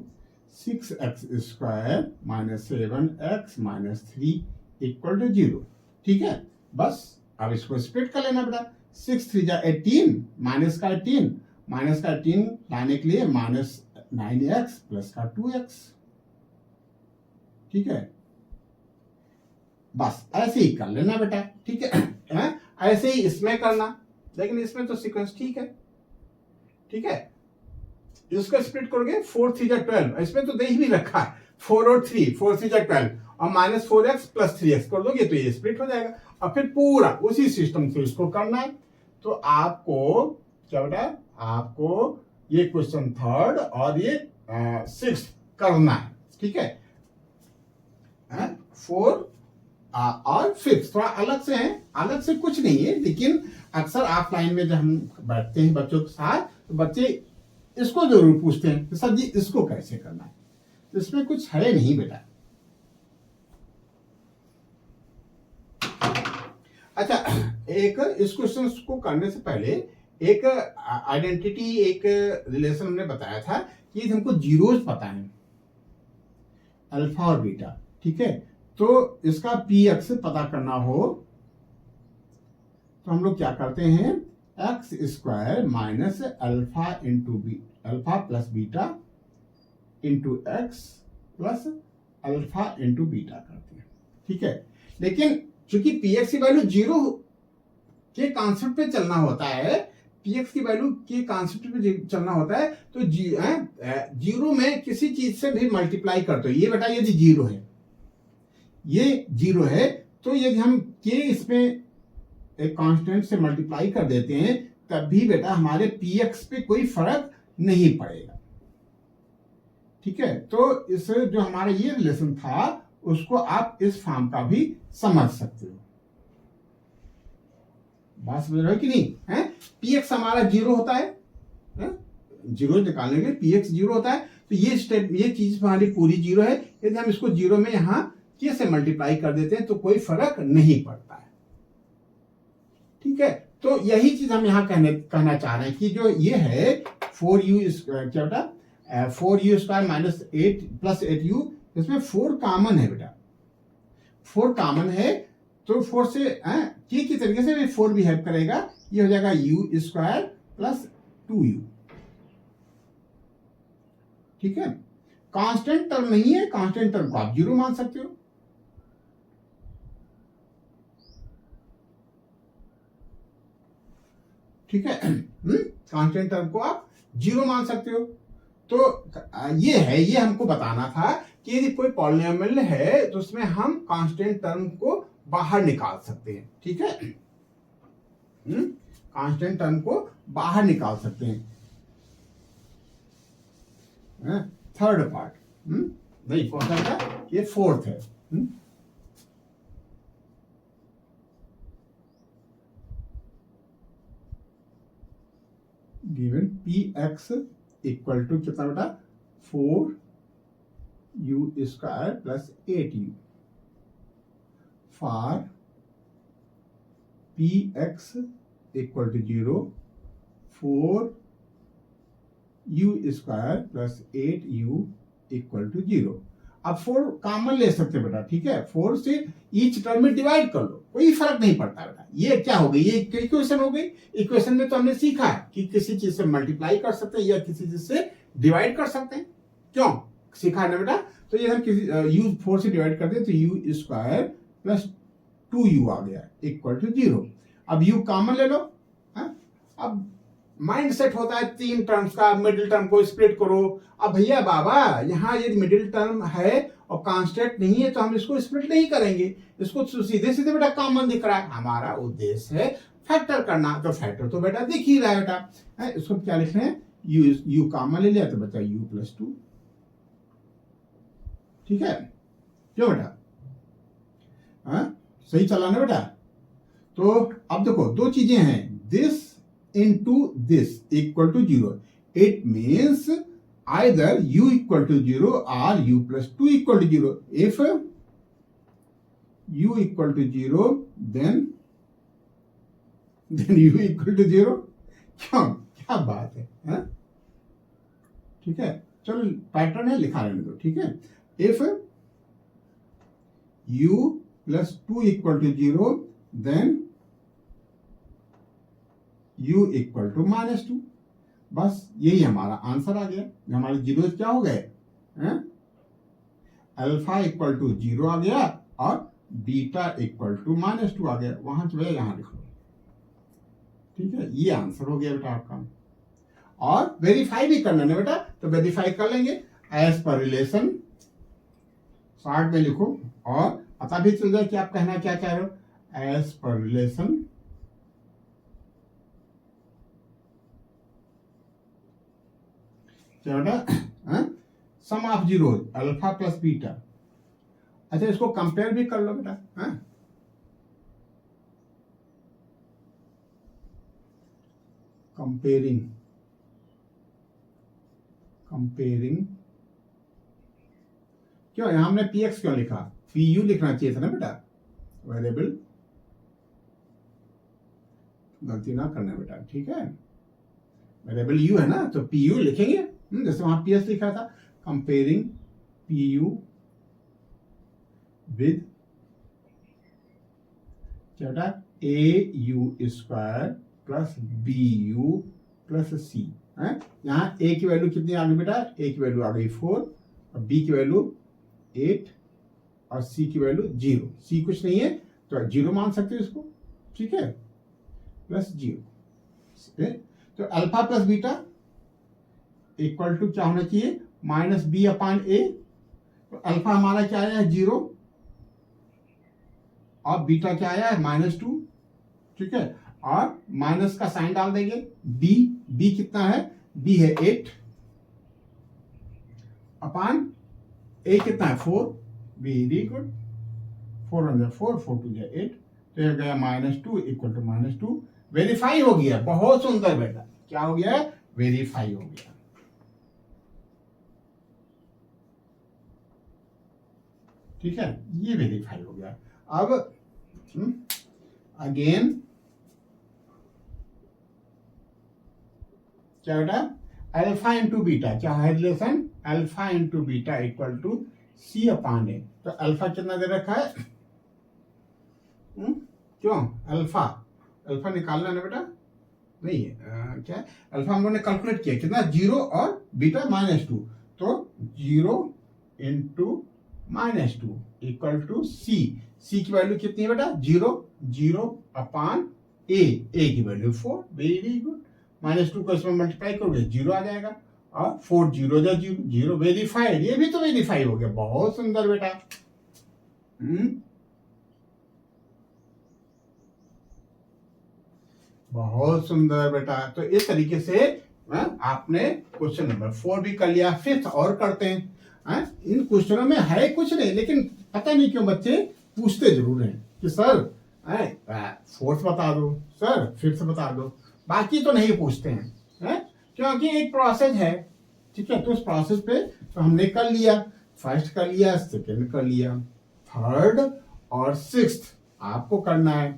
6x square -7x -3 equal to 0। ठीक है, बस अब इसको स्प्लिट कर लेना बेटा, 6 3 जा 18, माइनस का 18 लाने के लिए -9x प्लस का 2x। ठीक है, बस ऐसे ही कर लेना बेटा। ठीक है, ऐसे ही इसमें करना, लेकिन इसमें तो सीक्वेंस ठीक है। ठीक है, इसको स्प्लिट करोगे 4 3 जा 12, इसमें तो दे ही नहीं रखा है 4 और 3, 4 3 जा 12 और -4x प्लस 3x कर दोगे तो ये स्प्लिट हो जाएगा। और फिर पूरा उसी सिस्टम से इसको करना है। तो आपको क्या बेटा, आपको ये क्वेश्चन थर्ड और ये 6th करना है। ठीक है, 4 और 5 थोड़ा अलग से है, अलग से कुछ नहीं है, लेकिन अक्सर ऑफलाइन में जब हम बैठते हैं बच्चों के साथ तो बच्चे इसको जरूर पूछते हैं कि सर जी इसको कैसे करना है। तो इसमें कुछ है नहीं बेटा। अच्छा, एक इस क्वेश्चन को करने से पहले एक आइडेंटिटी, एक रिलेशन हमने बताया था कि हमको जीरोज पता है, अल्फा और बीटा, ठीक है। तो इसका पी एक्स पता करना हो तो हम लोग क्या करते हैं, X square minus alpha into B, alpha plus beta into x plus alpha into beta करते हैं, ठीक है। लेकिन चूंकि पी एक्स की वैल्यू जीरो के कॉन्सेप्ट पे चलना होता है, पी एक्स की वैल्यू के कॉन्सेप्ट पे चलना होता है, तो जीरो में किसी चीज से भी मल्टीप्लाई करते हो। ये बेटा यदि जीरो है, ये जीरो है, तो यदि हम के इसमें एक कांस्टेंट से मल्टीप्लाई कर देते हैं तब भी बेटा हमारे पी एक्स पे कोई फर्क नहीं पड़ेगा, ठीक है। तो इस जो हमारा ये रिलेशन था उसको आप इस फॉर्म का भी समझ सकते हो। बात समझ रहे हो कि नहीं है। पी एक्स हमारा जीरो होता है, जीरो निकालने के लिए पी एक्स जीरो होता है, तो ये स्टेप, ये चीज हमारी पूरी जीरो है। यदि हम इसको जीरो में यहां के से मल्टीप्लाई कर देते हैं तो कोई फर्क नहीं पड़ता है, ठीक है। तो यही चीज हम यहाँ कहना चाह रहे हैं कि जो ये है 4u क्या बेटा, 4u square minus 8 plus 8u, इसमें 4 कॉमन है बेटा, 4 कॉमन है, तो 4 से की तरीके से 4 भी हेल्प करेगा, ये हो जाएगा u स्क्वायर प्लस 2u, ठीक है। कांस्टेंट टर्म नहीं है, कांस्टेंट टर्म को आप जीरो मान सकते हो, ठीक है। कांस्टेंट टर्म को आप जीरो मान सकते हो। तो ये है, ये हमको बताना था कि यदि कोई पॉलिनोमियल है तो उसमें हम कांस्टेंट टर्म को बाहर निकाल सकते हैं, ठीक है। कांस्टेंट टर्म को बाहर निकाल सकते हैं। थर्ड पार्ट, नहीं कौन सा था, ये फोर्थ है। Given P x equal to कितना बेटा, 4u square plus 8u for P x equal to 0, 4u square plus 8u equal to 0। अब 4 कॉमन ले सकते बेटा, ठीक है। 4 से ईच टर्म में डिवाइड कर लो, कोई फर्क नहीं पड़ता बेटा। ये क्या हो गई, ये इक्वेशन हो गई। इक्वेशन में तो हमने सीखा है कि किसी चीज से मल्टीप्लाई कर सकते हैं या किसी चीज से डिवाइड कर सकते हैं, क्यों सीखा है ना बेटा। तो ये हम किसी u 4 से डिवाइड कर दे तो u स्क्वायर प्लस 2u आ गया इक्वल टू 0। अब u कॉमन ले लो, अब माइंड सेट होता है 3 टर्म्स का, मिडिल टर्म को स्प्लिट करो। अब भैया बाबा यहाँ यदि मिडिल टर्म है और कांस्टेंट नहीं है तो हम इसको स्प्लिट नहीं करेंगे, इसको सीधे सीधे बेटा कॉमन दिख रहा है। हमारा उद्देश्य है फैक्टर करना, तो फैक्टर तो बेटा दिख ही रहा है बेटा। इसको क्या लिख रहे हैं, u कॉमन ले लिया तो बचा u प्लस 2, ठीक है। क्यों बेटा, सही चला ना बेटा। तो अब देखो दो चीजें हैं, this into this equal to 0. It means either u equal to 0 or u plus 2 equal to 0. If u equal to 0, then u equal to 0. क्यों, क्या बात है, ठीक है। चलो पैटर्न है, लिखा रहने दो, ठीक है। If u plus 2 equal to 0, then u equal to -2। बस यही हमारा आंसर आ गया। हमारे जीरो क्या हो गए, अल्फा इक्वल टू 0 आ गया और बीटा इक्वल टू -2 आ गया। वहां से भैया यहां लिख लो, ठीक है। ये आंसर हो गया बेटा आपका। और वेरीफाई भी करना है बेटा, तो वेरीफाई कर लेंगे एज पर रिलेशन, शॉर्ट में लिखो और पता भी चल जाए कि आप कहना क्या चाह रहे हो। एज पर रिलेशन क्या बेटा, sum of zero alpha plus beta अच्छा इसको कंपेयर भी कर लो बेटा, हाँ कंपेयरिंग क्यों यहां हमने पी एक्स क्यों लिखा, पी यू लिखना चाहिए था ना बेटा, वेरिएबल गलती ना करना बेटा, ठीक है, वेरिएबल यू है ना तो पी यू लिखेंगे, जैसे वहां पी एस लिखा था, कंपेयरिंग पी यू विद क्या बेटा a u square plus b u plus c है। यहाँ ए की वैल्यू कितनी आ गई बेटा, ए की वैल्यू आ गई 4 और बी की वैल्यू 8 और सी की वैल्यू 0, सी कुछ नहीं है तो 0 मान सकते हो इसको, ठीक है, प्लस 0, तो alpha plus beta equal to क्या होना चाहिए, माइनस बी अपान ए, तो अल्फा हमारा क्या आया है 0 और बीटा क्या आया है -2, ठीक है, और माइनस का साइन डाल देंगे, बी कितना है, बी है 8 अपान ए कितना है 4, वेरी गुड, 4 1 4 4 2 8, तो यह गया -2 इक्वल टू -2, वेरीफाई हो गया, बहुत सुंदर बेटा, क्या हो गया, वेरीफाई हो गया, ठीक है, ये वेरीफाई हो गया। अब अगेन क्या बेटा, अल्फा इंटू बीटा क्या है relation, alpha into beta equal to c upon a, तो अल्फा कितना दे रखा है, क्यों अल्फा निकालना है ना बेटा, नहीं क्या है अल्फा हम लोगों ने कैलकुलेट किया कितना 0 और बीटा -2, तो 0 इंटू -2 इक्वल टू सी की वैल्यू कितनी है बेटा 0 अपान ए की वैल्यू 4, वेरी गुड, -2 को इसमें मल्टीप्लाई करोगे 0 आ जाएगा और 4 0 0 वेरीफाइड, ये भी तो वेरीफाई हो गया, बहुत सुंदर बेटा, बहुत सुंदर बेटा। तो इस तरीके से आपने क्वेश्चन नंबर 4 भी कर लिया, 5th और करते हैं। इन क्वेश्चनों में है कुछ नहीं, लेकिन पता नहीं क्यों बच्चे पूछते जरूर हैं कि सर 4th बता दो, सर 5th बता दो, बाकी तो नहीं पूछते हैं, क्योंकि एक प्रोसेस है, ठीक है, तो उस प्रोसेस पे तो हमने कर लिया, फर्स्ट कर लिया, सेकंड कर लिया, थर्ड और 6th आपको करना है,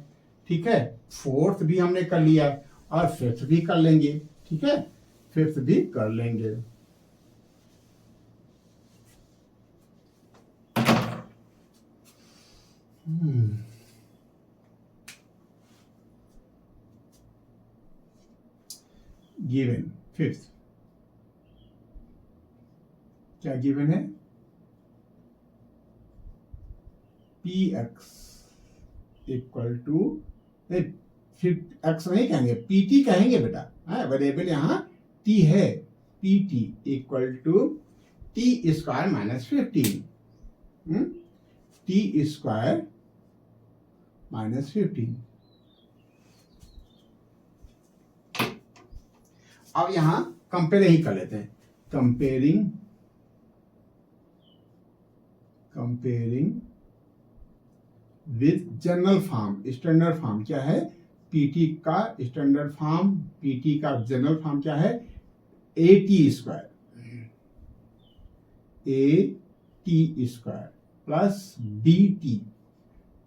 ठीक है, 4th भी हमने कर लिया और 5th भी कर लेंगे, ठीक है, 5th भी कर लेंगे। गिवन 5th क्या गिवन है, पी एक्स इक्वल टू, फिर एक्स नहीं कहेंगे पीटी कहेंगे बेटा, वेरिएबल यहाँ टी है, p t equal to t square -15, t square -15। अब यहां कंपेयर ही कर लेते हैं, comparing with general form, standard form क्या है, पीटी का स्टैंडर्ड फॉर्म, पीटी का जनरल फॉर्म क्या है, a t square plus b t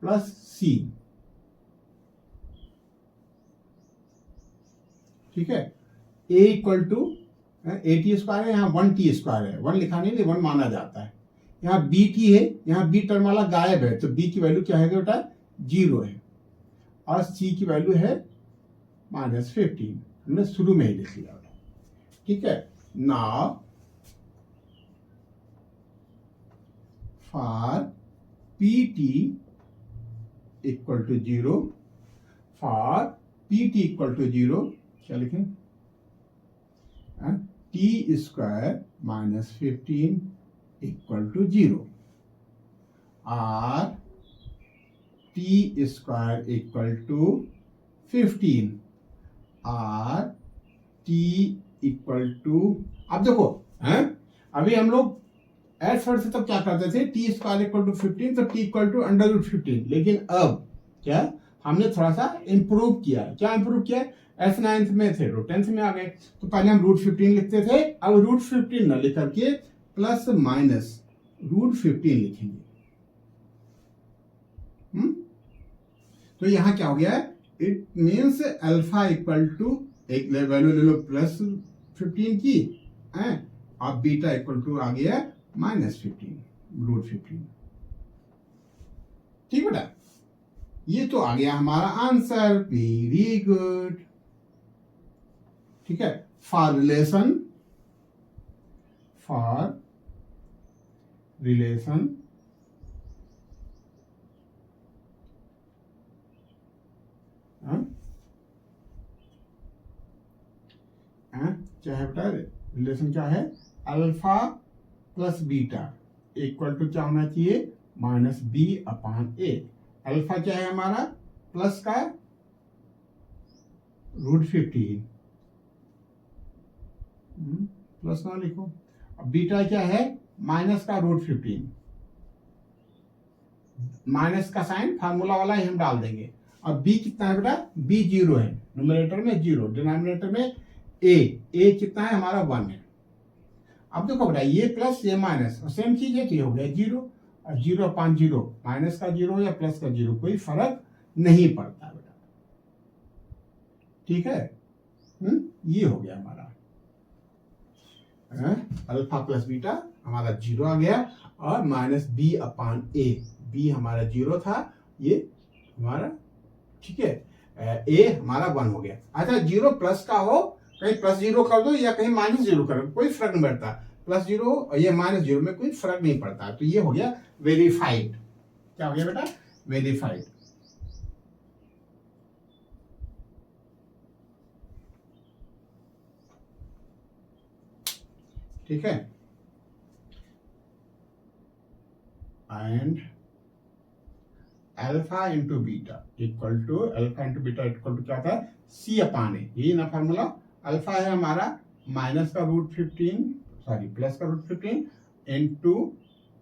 plus c, ठीक है, a equal to a t square है, यहाँ 1 टी स्क्वायर है, 1 लिखा नहीं, 1 माना जाता है, यहाँ बी टी है, यहाँ बी टर्म वाला गायब है, तो बी की वैल्यू क्या है बेटा 0 है, और सी की वैल्यू है -15, हमने शुरू में ही लिख लिया, ठीक है। Now for P T equal to 0, for P T equal to 0 क्या लिखें, टी स्क्वायर -15 इक्वल टू 0, और टी स्क्वायर इक्वल टू 15, और टी इक्वल टू, अब देखो अभी हम लोग एट फर्स्ट से तब क्या करते थे, टी स्क्वायर इक्वल टू 15, तो T equal to under root 15। लेकिन अब क्या हमने थोड़ा सा इंप्रूव किया। क्या इंप्रूव किया, एस 9th में थे तो 10th में आ गए, तो पहले हम रूट 15 लिखते थे, अब रूट 15 न लिख करके प्लस माइनस रूट 15 लिखेंगे। तो यहां क्या हो गया है, it means alpha equal to, एक वैल्यू ले लो प्लस 15 की है, और बीटा इक्वल टू आ गया माइनस 15 रूट 15। ठीक बेटा, ये तो आ गया हमारा आंसर। Very good. ठीक है, फॉर रिलेशन क्या है बेटा, रिलेशन क्या है, alpha plus beta equal to क्या होना चाहिए, minus B upon A. Alpha क्या है हमारा, प्लस का रूट 15, प्लस ना लिखो। अब बीटा क्या है, माइनस का रूट 15। माइनस का साइन फार्मूला वाला ही हम डाल देंगे। अब बी कितना है बेटा, बी 0 है, न्यूमरेटर में 0, डिनोमिनेटर में ए कितना है हमारा 1 है। अब देखो बेटा, ये प्लस ये माइनस सेम चीज है कि हो गया 0, और 0 अपॉन 0, माइनस का 0 या प्लस का 0 कोई फर्क नहीं पड़ता बेटा। ठीक है, ये हो गया हमारा अल्फा प्लस बीटा हमारा 0 आ गया, और माइनस बी अपॉन ए, बी हमारा 0 था, ये हमारा ठीक है, ए हमारा 1 हो गया। अच्छा, 0 प्लस का हो, कहीं प्लस 0 कर दो या कहीं माइनस 0 कर दो, कोई फर्क नहीं पड़ता। प्लस 0 और ये माइनस 0 में कोई फर्क नहीं पड़ता। तो ये हो गया वेरीफाइड। क्या हो गया बेटा, वेरीफाइड। ठीक है, and alpha into beta equal to, alpha into beta equal to क्या था, सी अपान ए, यही ना फॉर्मूला। अल्फा है हमारा माइनस का रूट 15, सॉरी प्लस का रूट 15 इंटू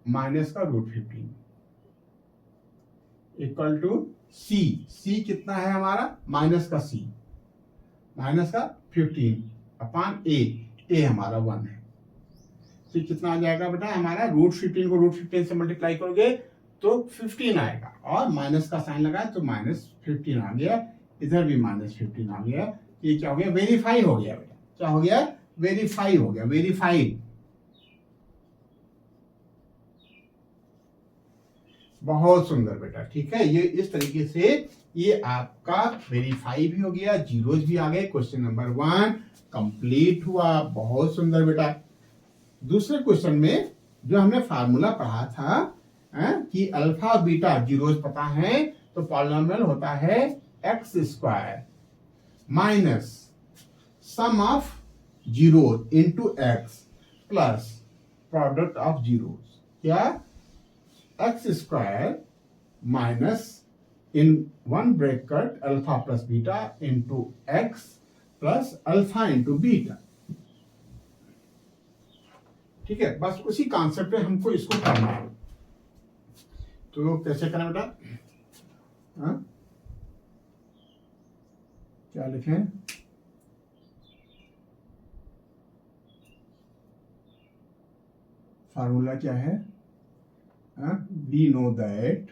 माइनस का रूट 15 इक्वल टू सी। सी कितना है हमारा, माइनस का सी, माइनस का 15 अपान ए हमारा 1 है। तो कितना आ जाएगा बेटा हमारा, रूट 15 को रूट 15 से मल्टीप्लाई करोगे तो 15 आएगा, और माइनस का साइन लगाए तो माइनस 15 आ गया, इधर भी माइनस 15 आ गया। ये क्या हो गया, वेरीफाई हो गया बेटा। क्या हो गया, वेरीफाई हो गया, वेरीफाइड। बहुत सुंदर बेटा। ठीक है, ये इस तरीके से ये आपका वेरीफाई भी हो गया, जीरोज भी आ गए। क्वेश्चन नंबर 1 कंप्लीट हुआ। बहुत सुंदर बेटा। दूसरे क्वेश्चन में जो हमने फार्मूला पढ़ा था कि अल्फा बीटा जीरोज पता है, तो पॉलिनोमियल होता है x square minus sum of zero into x plus product of zeros. क्या, x square minus in one bracket alpha plus beta into x plus alpha into beta. ठीक है, बस उसी कॉन्सेप्ट पे हमको इसको करना है। तो कैसे करें बेटा, क्या लिखें, फार्मूला क्या है, we know that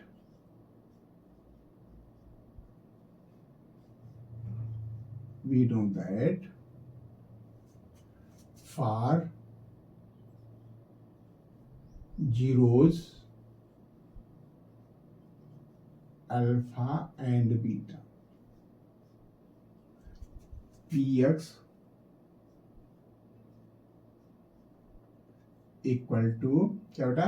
for zeros alpha and beta px equal to क्या बेटा,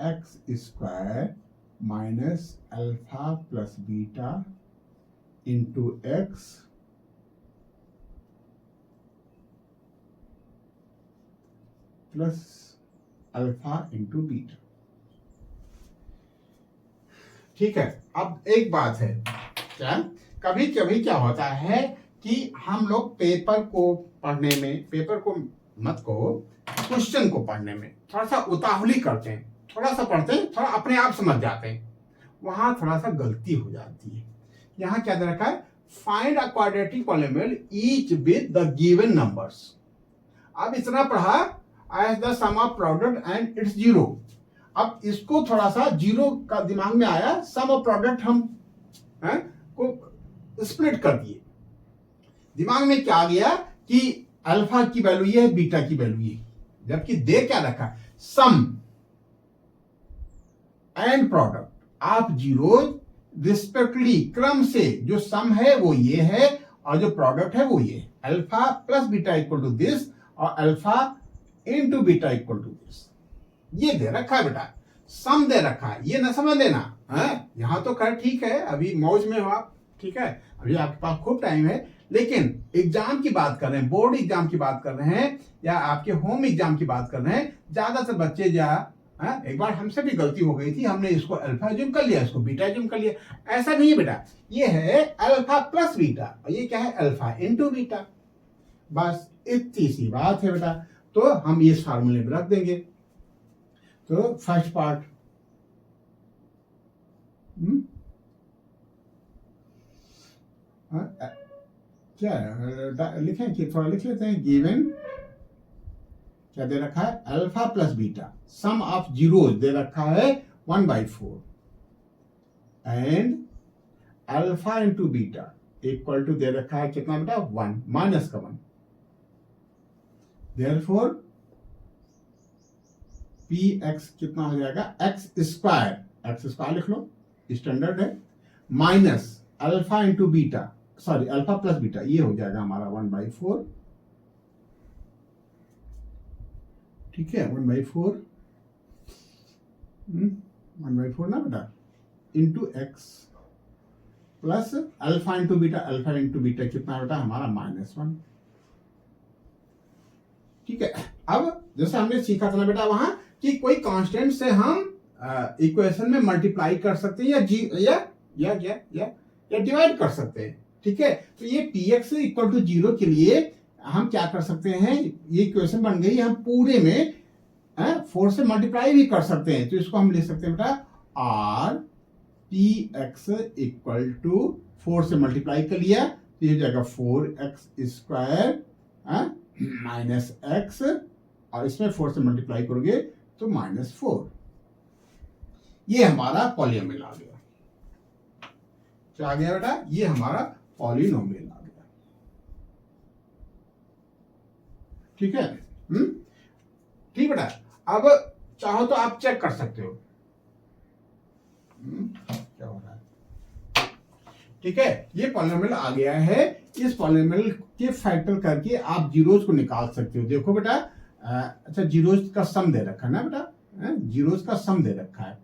X square minus alpha plus beta into x plus alpha into beta. ठीक है, अब एक बात है, क्या कभी कभी क्या होता है कि हम लोग पेपर को पढ़ने में, पेपर को मत को क्वेश्चन को पढ़ने में थोड़ा सा उतावली करते हैं, थोड़ा सा पढ़ते हैं, थोड़ा अपने आप समझ जाते हैं, वहां थोड़ा सा गलती हो जाती है। यहां क्या दे रखा है, find a quadratic polynomial each with the given numbers. अब इतना पढ़ा as the sum of product and its zero. अब इसको थोड़ा सा जीरो का दिमाग में आया, सम ऑफ प्रोडक्ट हम को स्प्लिट कर दिए। दिमाग में क्या आ गया कि अल्फा की वैल्यू ये है, बीटा की वैल्यू ये, जबकि दे क्या रखा, सम एंड प्रोडक्ट आप जीरो रिस्पेक्टली क्रम से, जो सम है वो ये है और जो प्रोडक्ट है वो ये, alpha plus beta equal to this और alpha into beta equal to this. ये दे रखा है बेटा, सम दे रखा है, ये ना समझ लेना है। यहां तो कर ठीक है, अभी मौज में हो आप, ठीक है, अभी आपके पास खूब टाइम है, लेकिन एग्जाम की बात कर रहे हैं, बोर्ड एग्जाम की बात कर रहे हैं या आपके होम एग्जाम की बात कर रहे हैं, ज्यादातर बच्चे एक बार हमसे भी गलती हो गई थी, हमने इसको अल्फा जूम कर लिया, इसको बीटा जूम कर लिया। ऐसा नहीं बेटा, ये है अल्फा प्लस बीटा और ये क्या है, अल्फा इनटू बीटा। बस इतनी सी बात है बेटा, तो हम इस फार्मूले में रख देंगे। तो फर्स्ट पार्ट क्या लिखें कि थोड़ा लिख लेते हैं। गिवन क्या दे रखा है, alpha plus beta, sum of zeros दे रखा है 1/4 and alpha into beta equal to दे रखा है कितना बेटा, 1 माइनस का 1। देयरफॉर पी एक्स कितना हो जाएगा, एक्स स्क्वायर लिख लो, स्टैंडर्ड है, minus alpha into beta, sorry alpha plus beta, ये हो जाएगा हमारा 1/4, ठीक है, 1/4 1/4 ना बेटा, into x plus alpha into beta कितना बेटा हमारा -1, ठीक है। अब जैसे हमने सीखा था ना बेटा वहां कि कोई कांस्टेंट से हम इक्वेशन में मल्टीप्लाई कर सकते हैं या डिवाइड कर सकते हैं, ठीक है। तो ये px इक्वल टू 0 के लिए हम क्या कर सकते हैं, ये इक्वेशन बन गई, हम पूरे में 4 से मल्टीप्लाई भी कर सकते हैं। तो इसको हम लिख सकते हैं बेटा आर px इक्वल टू 4 से मल्टीप्लाई कर लिया तो ये हो जाएगा 4x स्क्वायर माइनस एक्स, और इसमें 4 से मल्टीप्लाई करोगे तो -4। ये हमारा पॉलिनोमियल आ गया। क्या आ गया बेटा, ये हमारा पॉलिनोमियल आ गया, ठीक है। ठीक बेटा, अब चाहो तो आप चेक कर सकते हो क्या हो रहा है, ठीक है। ये पॉलिनोमियल आ गया है, इस पॉलिनोमियल के फैक्टर करके आप जीरोज को निकाल सकते हो। देखो बेटा, अच्छा जीरोज का सम दे रखा है ना बेटा, जीरोज का सम दे रखा है,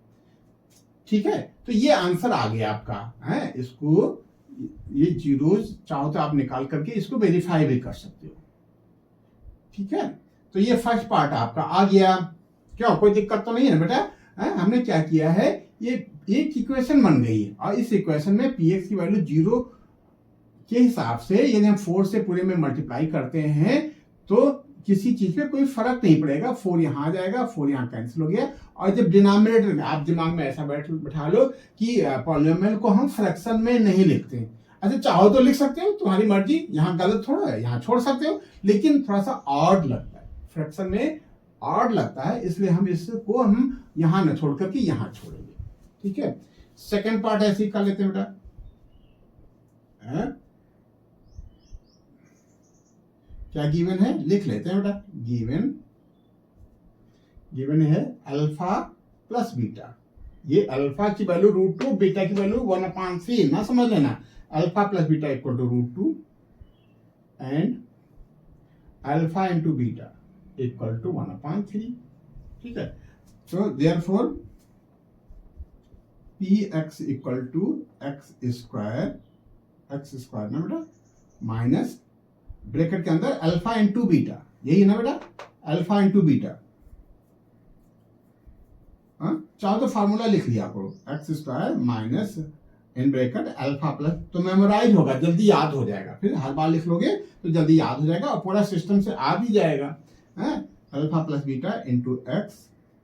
ठीक है। तो ये आंसर आ गया आपका, इसको ये जीरोज चाहो तो आप निकाल करके इसको वेरीफाई भी कर सकते हो, ठीक है। तो ये फर्स्ट पार्ट आपका आ गया, क्यों कोई दिक्कत तो नहीं है ना बेटा। हमने क्या किया है, ये एक इक्वेशन बन गई है और इस इक्वेशन में px की वैल्यू 0 के हिसाब से यदि हम 4 से पूरे में मल्टीप्लाई करते हैं तो किसी चीज पे कोई फर्क नहीं पड़ेगा, 4 यहां आ जाएगा, 4 यहां कैंसिल हो गया। और जब डिनोमिनेटर में आप दिमाग में ऐसा बैठा लो कि पॉलिनोमियल को हम फ्रैक्शन में नहीं लिखते। अच्छा चाहो तो लिख सकते हो, तुम्हारी मर्जी, यहाँ गलत थोड़ा है, यहाँ छोड़ सकते हो, लेकिन थोड़ा सा ऑड लगता है, फ्रैक्शन में ऑड लगता है, इसलिए हम इसको हम यहां न छोड़ करके यहां छोड़ेंगे, ठीक है। सेकेंड पार्ट ऐसे ही कर लेते हैं बेटा, क्या गिवन है लिख लेते हैं बेटा। गिवन है अल्फा प्लस बीटा, ये अल्फा की वैल्यू √2, बीटा की वैल्यू 1/3 ना समझ लेना, alpha plus beta equal to √2 and alpha into beta equal to 1/3, ठीक है। So therefore px equal to x square ना बेटा माइनस ब्रैकेट के अंदर अल्फा इंटू बीटा, यही है ना बेटा, अल्फा इंटू बीटा। चाहो तो फार्मूला लिख लिया करो, x square minus in bracket alpha plus, तो मेमोराइज होगा, जल्दी याद हो जाएगा, फिर हर बार लिख लोगे तो जल्दी याद हो जाएगा और पूरा सिस्टम से आ भी जाएगा। है, alpha plus beta into x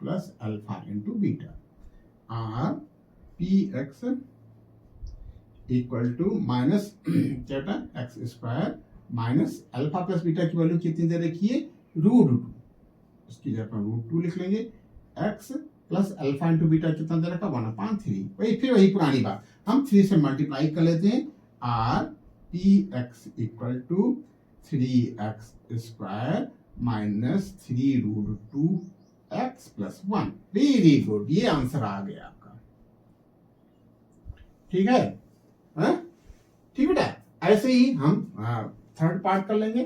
plus alpha into beta, or P x equal to minus क्या बेटा X square minus alpha plus beta की वैल्यू कितनी दे रखी है, √2, उसकी जगह पर √2 लिख लेंगे, x plus alpha into beta कितना दे रखा 1/3, वही पुरानी बात, हम 3 से मल्टीप्लाई कर लेते हैं, or P x equal to 3x square minus 3√2 X plus 1, very good, ये आंसर आ गया आपका, ठीक है, हाँ? ठीक बेटा, ऐसे ही हम थर्ड पार्ट कर लेंगे,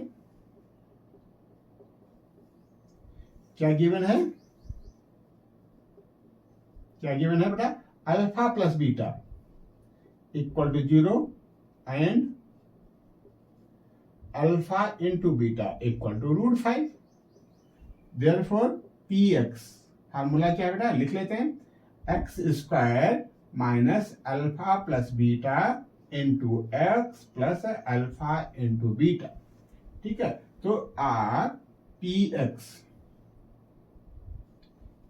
क्या गिवन है, बेटा, alpha plus beta equal to 0 and alpha into beta equal to √5, therefore px formula क्या बेटा लिख लेते हैं, X square minus alpha plus beta into x plus alpha into beta, ठीक है, तो or P x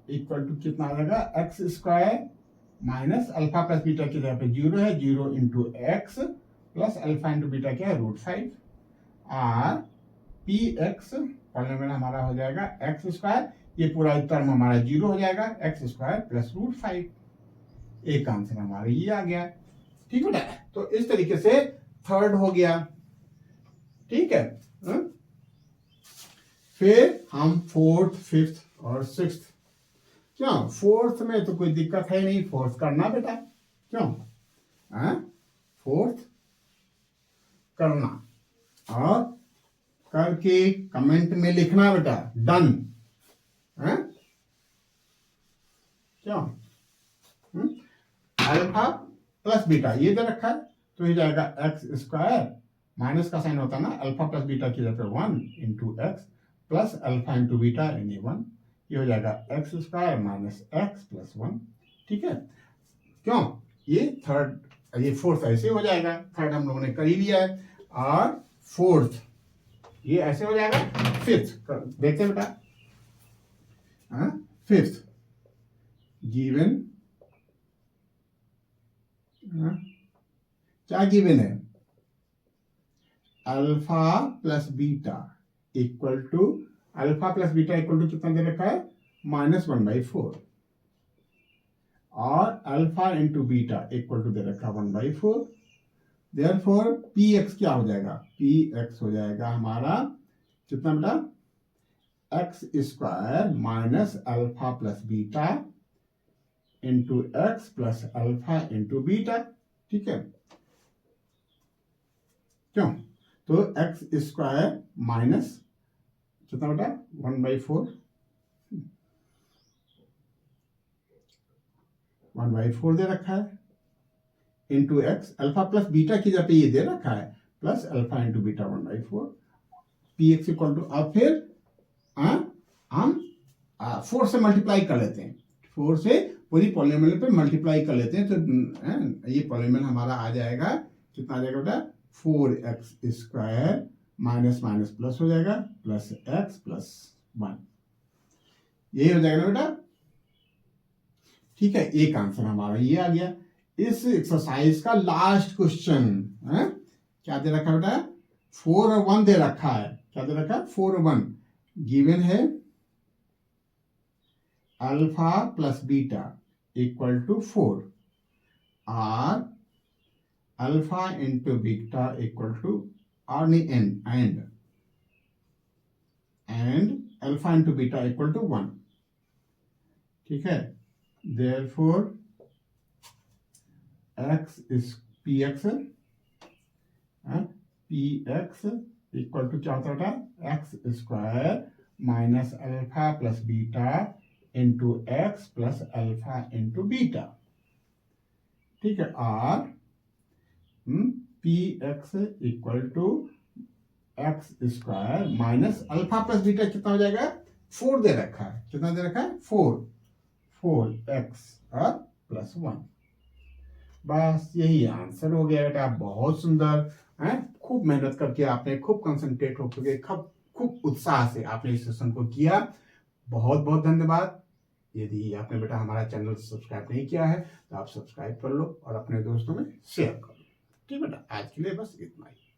equal to कितना आ जाएगा, X square minus alpha plus beta की जगह पे 0 है, 0 into x plus alpha into beta क्या है √5, आर पी एक्स पॉलिनोमियल हमारा हो जाएगा एक्स स्क्वायर, ये पूरा टर्म हमारा 0 हो जाएगा, एक्स स्क्वायर प्लस √5, एक आंसर हमारा ये आ गया, ठीक है बेटा, तो इस तरीके से थर्ड हो गया, ठीक है, फिर हम फोर्थ, फिफ्थ और सिक्स्थ, क्यों फोर्थ में तो कोई दिक्कत है नहीं, फोर्थ करना बेटा, क्यों फोर्थ करना और करके कमेंट में लिखना बेटा डन, क्यों अल्फा प्लस बीटा ये दे रखा है, तो ये जाएगा एक्स स्क्वायर, माइनस का साइन होता है ना, अल्फा प्लस बीटा की जगह 1 into x plus alpha into beta यानी 1, ये हो जाएगा X square minus x plus 1, ठीक है, क्यों ये थर्ड, ये फोर्थ ऐसे हो जाएगा, थर्ड हम लोगों ने कर ही लिया है, और फोर्थ ये ऐसे हो जाएगा, फिफ्थ देखते हैं बेटा, फिफ्थ गिवन, क्या गिवन है, alpha plus beta equal to, alpha plus beta equal to कितना दे रखा है -1/4, और alpha into beta equal to दे रखा 1/4, देयरफॉर पी एक्स क्या हो जाएगा, पी एक्स हो जाएगा हमारा कितना बेटा, X square minus alpha plus beta into x plus alpha into beta, ठीक है, क्यों, तो एक्स स्क्वायर माइनस कितना बेटा 1/4, 1/4 दे रखा है, into X, alpha plus beta की जगह पे ये दे रखा है, plus alpha into beta 1/4, P x equal to, अब फिर हम 4 से मल्टीप्लाई कर लेते हैं, 4 से पूरी पॉलिनोमियल पे मल्टीप्लाई कर लेते हैं, तो ये पॉलिनोमियल हमारा आ जाएगा, कितना आ जाएगा बेटा 4x square minus minus plus हो जाएगा, प्लस एक्स प्लस 1, यही हो जाएगा ना बेटा, ठीक है, एक आंसर हमारा ये आ गया। इस एक्सरसाइज का लास्ट क्वेश्चन क्या दे रखा है बेटा, 4 और 1 दे रखा है, क्या दे रखा है 4 और 1, गिवन है alpha plus beta equal to 4, or alpha into beta equal to or नहीं and alpha into beta equal to 1, ठीक है, therefore x is px equal to क्या होता है, x square minus alpha plus beta into x plus alpha into beta, ठीक है, और p x equal to x square minus alpha plus beta कितना हो जाएगा 4 दे रखा है, कितना दे रखा है 4x और प्लस 1, बस यही आंसर हो गया बेटा, बहुत सुंदर है, खूब मेहनत करके आपने खूब कंसंट्रेट होकर खूब उत्साह से आपने इस सेशन को किया। बहुत बहुत धन्यवाद। यदि आपने बेटा हमारा चैनल सब्सक्राइब नहीं किया है तो आप सब्सक्राइब कर लो और अपने दोस्तों में शेयर कर लो। ठीक बेटा, आज के लिए बस इतना ही।